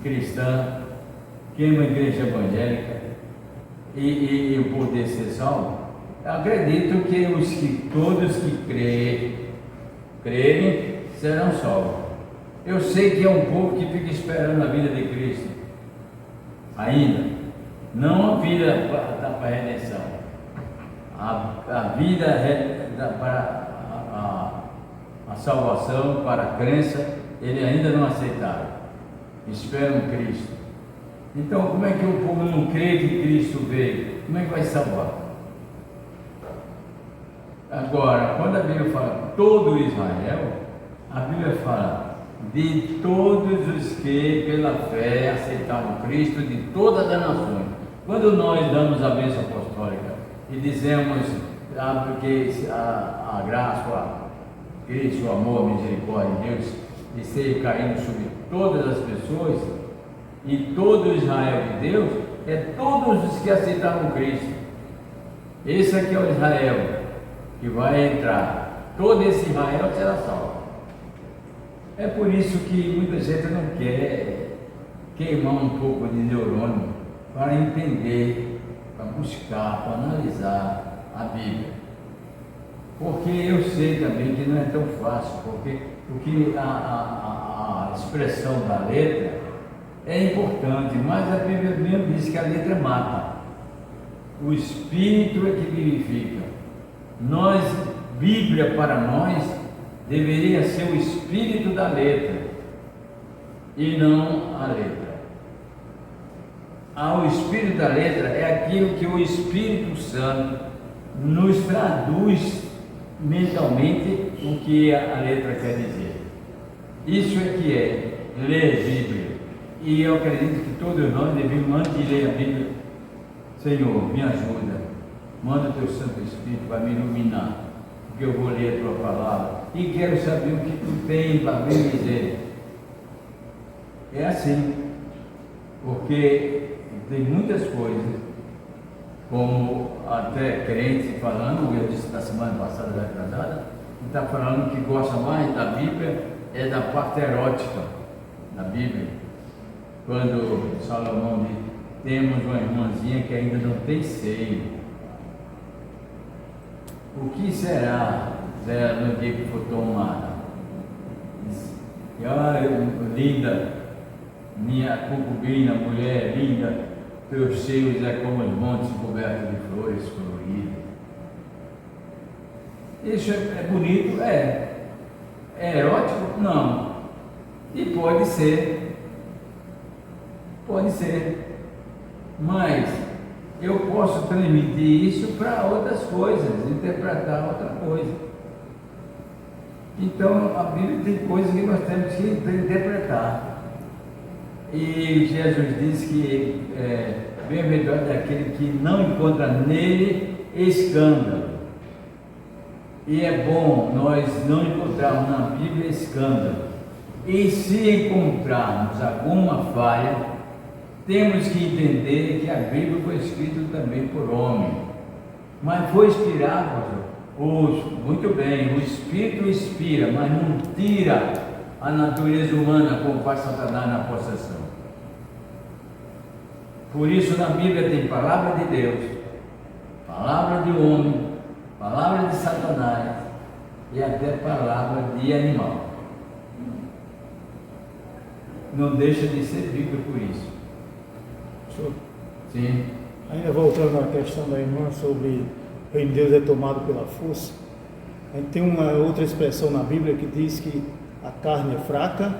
cristã, queima a igreja evangélica e o poder ser salvo, eu acredito que todos que crerem serão salvos. Eu sei que é um povo que fica esperando a vida de Cristo ainda, não a vida para a redenção, a vida para a salvação, para a crença, ele ainda não aceitaram, esperam Cristo. Então, como é que o povo não crê que Cristo veio? Como é que vai salvar? Agora, quando a Bíblia fala todo Israel, a Bíblia fala de todos os que pela fé aceitaram Cristo, de todas as nações. Quando nós damos a bênção apostólica e dizemos porque a graça, a Cristo, o amor, a misericórdia de Deus esteja caindo sobre todas as pessoas, e todo Israel de Deus é todos os que aceitaram Cristo. Esse aqui é o Israel que vai entrar. Todo esse Israel será salvo. É por isso que muita gente não quer queimar um pouco de neurônio para entender, para buscar, para analisar a Bíblia. Porque eu sei também que não é tão fácil, porque a expressão da letra é importante, mas a Bíblia mesmo diz que a letra mata. O Espírito é que vivifica. Bíblia para nós deveria ser o espírito da letra e não a letra. O espírito da letra é aquilo que o Espírito Santo nos traduz mentalmente o que a letra quer dizer. Isso é que é ler Bíblia. E eu acredito que todos nós devemos, antes de ler a Bíblia, Senhor, me ajuda, manda o teu Santo Espírito para me iluminar, porque eu vou ler a tua palavra e quero saber o que tu tem para me dizer. É assim, porque tem muitas coisas, como até crente falando, eu disse na semana passada, atrasada, está falando que gosta mais da Bíblia, é da parte erótica da Bíblia. Quando Salomão diz, temos uma irmãzinha que ainda não tem seio. O que será dela no dia que for tomada? Linda, minha concubina, mulher linda, teus seios é como os montes cobertos de flores coloridas. Isso é bonito? É. É erótico? Não. E pode ser. Pode ser. Mas eu posso transmitir isso para outras coisas, interpretar outra coisa. Então a Bíblia tem coisas que nós temos que interpretar. E Jesus disse que bem-aventurado é aquele que não encontra nele escândalo. E é bom nós não encontrarmos na Bíblia escândalo. E se encontrarmos alguma falha, temos que entender que a Bíblia foi escrita também por homem, mas foi inspirado, muito bem, o Espírito inspira, mas não tira a natureza humana como faz Satanás na possessão. Por isso na Bíblia tem palavra de Deus, palavra de homem, palavra de Satanás e até palavra de animal. Não deixa de ser Bíblia por isso. Sim. Ainda voltando à questão da irmã sobre o reino de Deus é tomado pela força, a gente tem uma outra expressão na Bíblia que diz que a carne é fraca,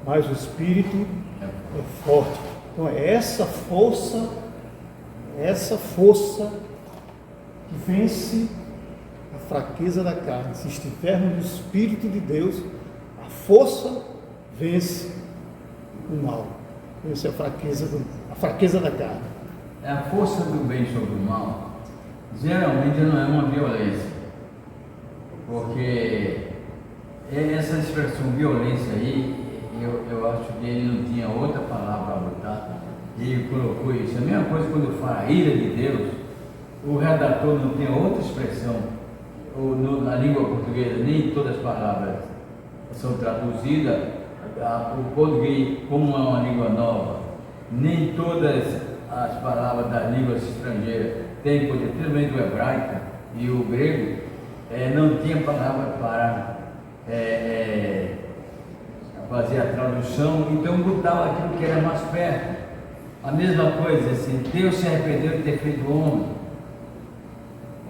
mas o espírito é forte. Então é essa força que vence a fraqueza da carne. Se estivermos no Espírito de Deus, a força vence o mal, vence a fraqueza da carne. A força do bem sobre o mal geralmente não é uma violência, porque essa expressão violência aí, eu acho que ele não tinha outra palavra para botar, ele colocou isso. A mesma coisa quando fala a ira de Deus, o redator não tem outra expressão, na língua portuguesa, nem todas as palavras são traduzidas, o português, como é uma língua nova, nem todas as palavras das línguas estrangeiras têm poder, principalmente o hebraico e o grego, não tinha palavra para fazer a tradução, então botava aquilo que era mais perto. A mesma coisa, assim, Deus se arrependeu de ter feito o homem.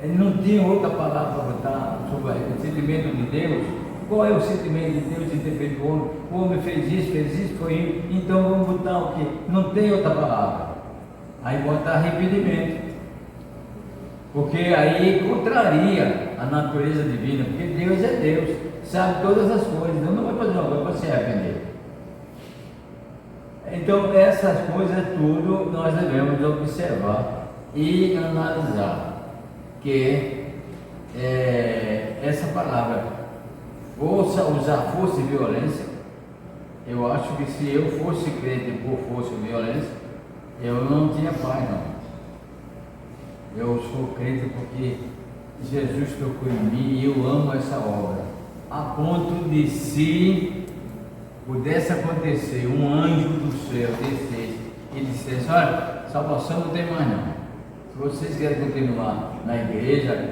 Ele não tinha outra palavra para botar sobre o sentimento de Deus. Qual é o sentimento de Deus de ter feito o homem? O homem fez isso, foi isso. Então vamos botar o quê? Não tem outra palavra. Aí bota arrependimento. Porque aí contraria a natureza divina, porque Deus é Deus, sabe todas as coisas, então não vai fazer uma coisa para se arrepender. Então essas coisas tudo nós devemos observar e analisar, que essa palavra, usar força e violência, eu acho que se eu fosse crente por força e violência, eu não tinha paz não. Eu sou crente porque Jesus tocou em mim e eu amo essa obra, a ponto de, se pudesse acontecer, um anjo do céu descesse e dissesse: olha, salvação não tem mais não, se vocês querem continuar na igreja,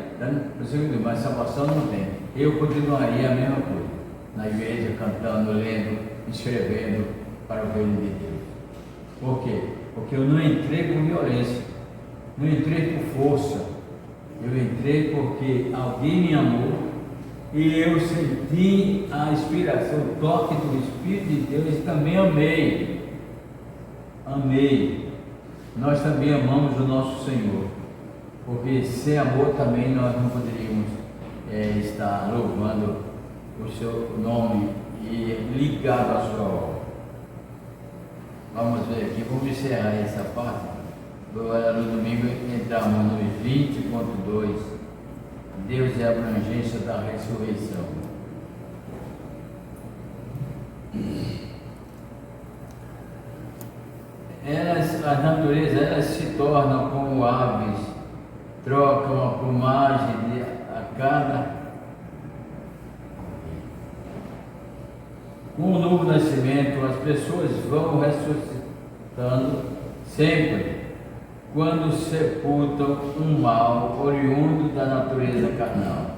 mas salvação não tem, eu continuaria a mesma coisa, na igreja, cantando, lendo, escrevendo para o reino de Deus. Por quê? Porque eu não entrei por violência, não entrei por força, eu entrei porque alguém me amou e eu senti a inspiração, o toque do Espírito de Deus e também amei. Nós também amamos o nosso Senhor, porque sem amor também nós não poderíamos estar louvando o seu nome e ligado à sua obra. Vamos ver aqui, vamos encerrar essa parte. Agora no domingo entramos no 20.2. Deus é a abrangência da ressurreição. As naturezas, elas se tornam como aves, trocam a plumagem a cada. Com o novo nascimento, as pessoas vão ressuscitando sempre, quando sepultam um mal oriundo da natureza carnal,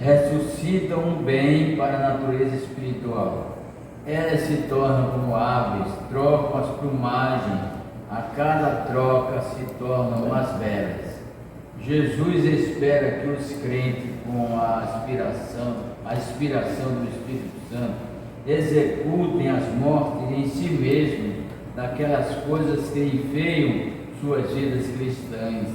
ressuscitam um bem para a natureza espiritual. Elas se tornam como aves, trocam as plumagens, a cada troca se tornam mais belas. Jesus espera que os crentes, com a inspiração do Espírito Santo, executem as mortes em si mesmos daquelas coisas que enfeiam suas vidas cristãs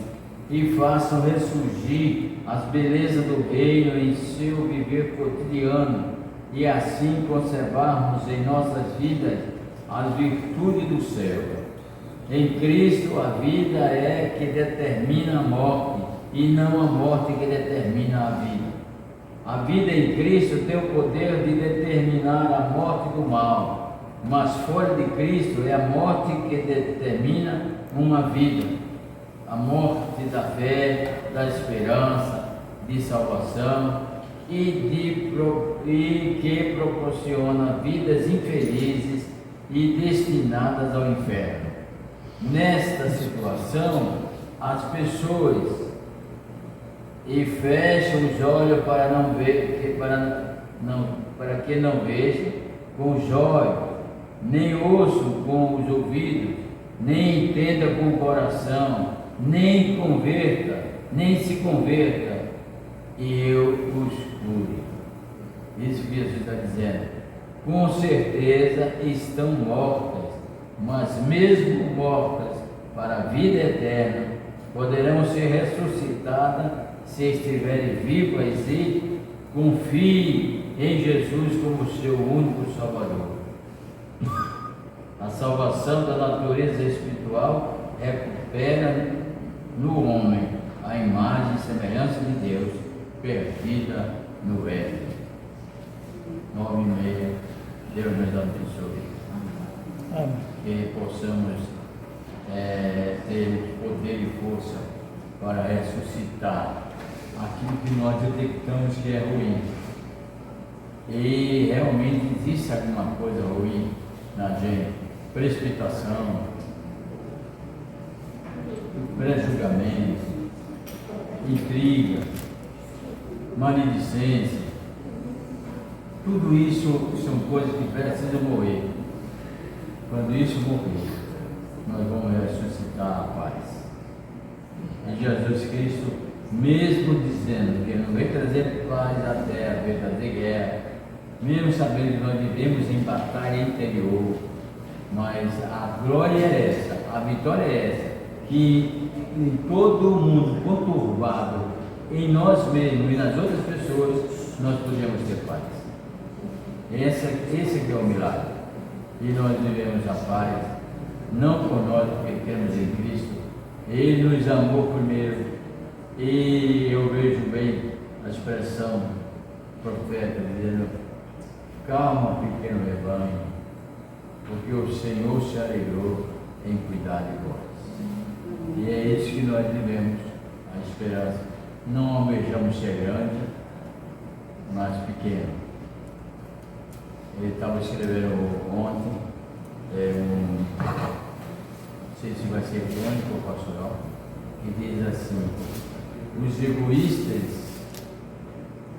e façam ressurgir as belezas do reino em seu viver cotidiano e assim conservarmos em nossas vidas as virtudes do céu. Em Cristo a vida é que determina a morte e não a morte que determina a vida. A vida em Cristo tem o poder de determinar a morte do mal, mas fora de Cristo é a morte que determina uma vida, a morte da fé, da esperança, de salvação e que proporciona vidas infelizes e destinadas ao inferno. Nesta situação, as pessoas fecham os olhos para não ver, para que não vejam com os olhos, nem ouçam com os ouvidos, nem entenda com o coração, nem se converta, e eu os cure. Isso que Jesus está dizendo. Com certeza estão mortas, mas mesmo mortas para a vida eterna, poderão ser ressuscitadas se estiverem vivas e confiem em Jesus como seu único Salvador. A salvação da natureza espiritual recupera no homem a imagem e semelhança de Deus, perdida no Éden. 9h30. Deus nos abençoe. Amém. Que possamos ter poder e força para ressuscitar aquilo que nós detectamos que é ruim. E realmente existe alguma coisa ruim na gente, precipitação, pré-julgamento, intriga, maledicência, tudo isso são coisas que precisam morrer. Quando isso morrer, nós vamos ressuscitar a paz. E Jesus Cristo, mesmo dizendo que Ele não veio trazer paz à terra, veio trazer guerra, mesmo sabendo que nós vivemos em batalha interior, mas a glória é essa, a vitória é essa, que em todo o mundo conturbado, em nós mesmos e nas outras pessoas, nós podemos ter paz. Esse que é o milagre. E nós vivemos a paz, não por nós, porque temos em Cristo. Ele nos amou primeiro. E eu vejo bem a expressão profeta dizendo: calma, pequeno rebanho, porque o Senhor se alegrou em cuidar de vós. E é isso que nós vivemos, a esperança. Não almejamos ser grande, mas pequeno. Ele estava escrevendo ontem, não sei se vai ser crônico ou pastoral, que diz assim: os egoístas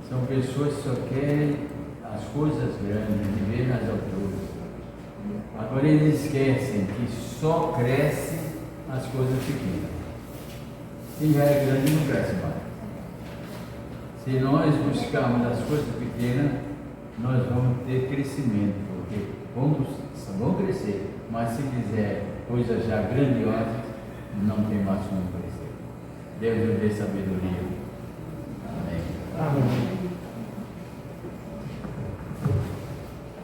são pessoas que só querem as coisas grandes, viver nas alturas. Agora eles esquecem que só cresce as coisas pequenas. Quem já é grande não cresce mais. Se nós buscarmos as coisas pequenas, nós vamos ter crescimento, porque vamos crescer, mas se quiser coisas já grandiosas, não tem mais como crescer. Deus nos dê sabedoria. Amém. Amém.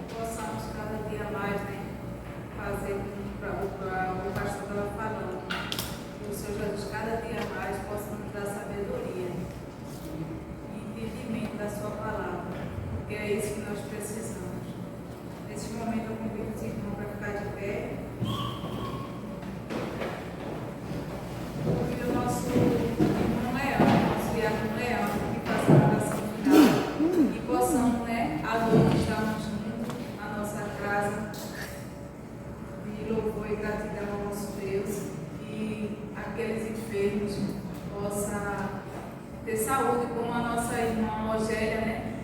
Possamos cada dia mais, fazer como o pastor estava falando, que o Senhor Jesus cada dia mais possa nos dar sabedoria e entendimento da sua palavra, porque é isso que nós precisamos. Nesse momento eu convido os irmãos para ficar de pé. Convido o nosso irmão Leandro, nosso diácono Leandro, que faça a oração final e possamos, à noite, estarmos juntos na nossa casa de louvor e gratidão ao nosso Deus, e aqueles enfermos possam ter saúde, como a nossa irmã Rogéria,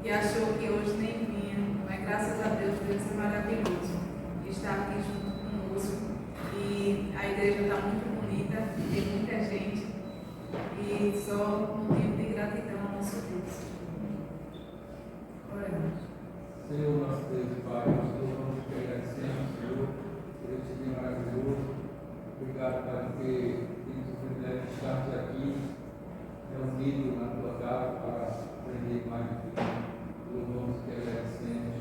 que achou que hoje nem vinha, mas graças a Deus, Deus é maravilhoso, está aqui junto conosco, e a igreja está muito bonita, tem muita gente, e só motivo de gratidão ao nosso Deus. Oremos. Senhor, nosso Deus e Pai, nós louvamos e agradecemos, Senhor, por este dia maravilhoso. Obrigado, Pai, porque temos o privilégio de estarmos aqui, reunidos na tua casa para aprender mais de ti. Louvamos e agradecemos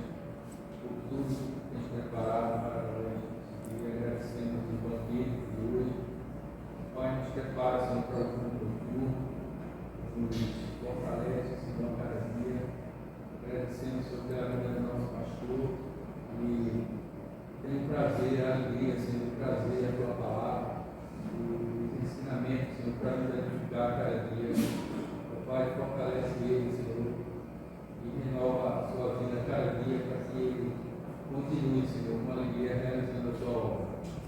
por tudo que tens preparado para nós e agradecemos o banquete de hoje. Pai, nos prepara, Senhor, para o futuro, nos fortalece, Senhor, a cada dia. Agradecemos, Senhor, pela vida do nosso pastor e tenho prazer, a alegria, Senhor, trazer a tua palavra, os ensinamentos, Senhor, para nos edificar cada dia. O Pai, fortalece ele, Senhor, e renova a sua vida cada dia para que ele continue, Senhor, com alegria realizando a sua obra.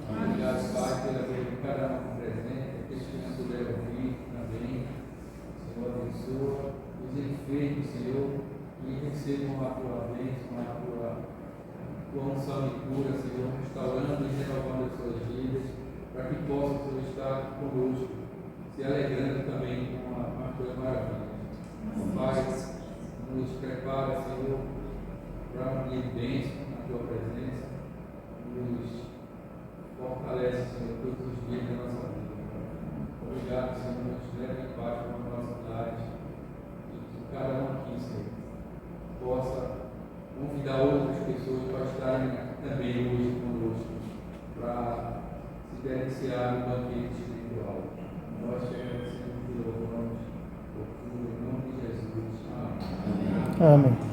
Obrigado, Pai, pela vida de cada um presente, aqueles que não puderam ouvir também. Senhor, abençoa os enfermos, Senhor, e recebam a tua bênção, a tua unção de cura, Senhor, restaurando e renovando as suas vidas, para que possam, Senhor, estar conosco, se alegrando também com as tuas maravilhas. Pai, nos prepara, Senhor, para um dia de bênção na tua presença, nos fortalece, Senhor, todos os dias da nossa vida. Obrigado, Senhor, nos leve em paz para as nossas cidades, e que cada um aqui, Senhor, possa convidar outras pessoas para estarem também hoje conosco, para se deliciar no banquete espiritual. Nós te agradecemos e louvamos, Em nome de Jesus. Amém. Amém.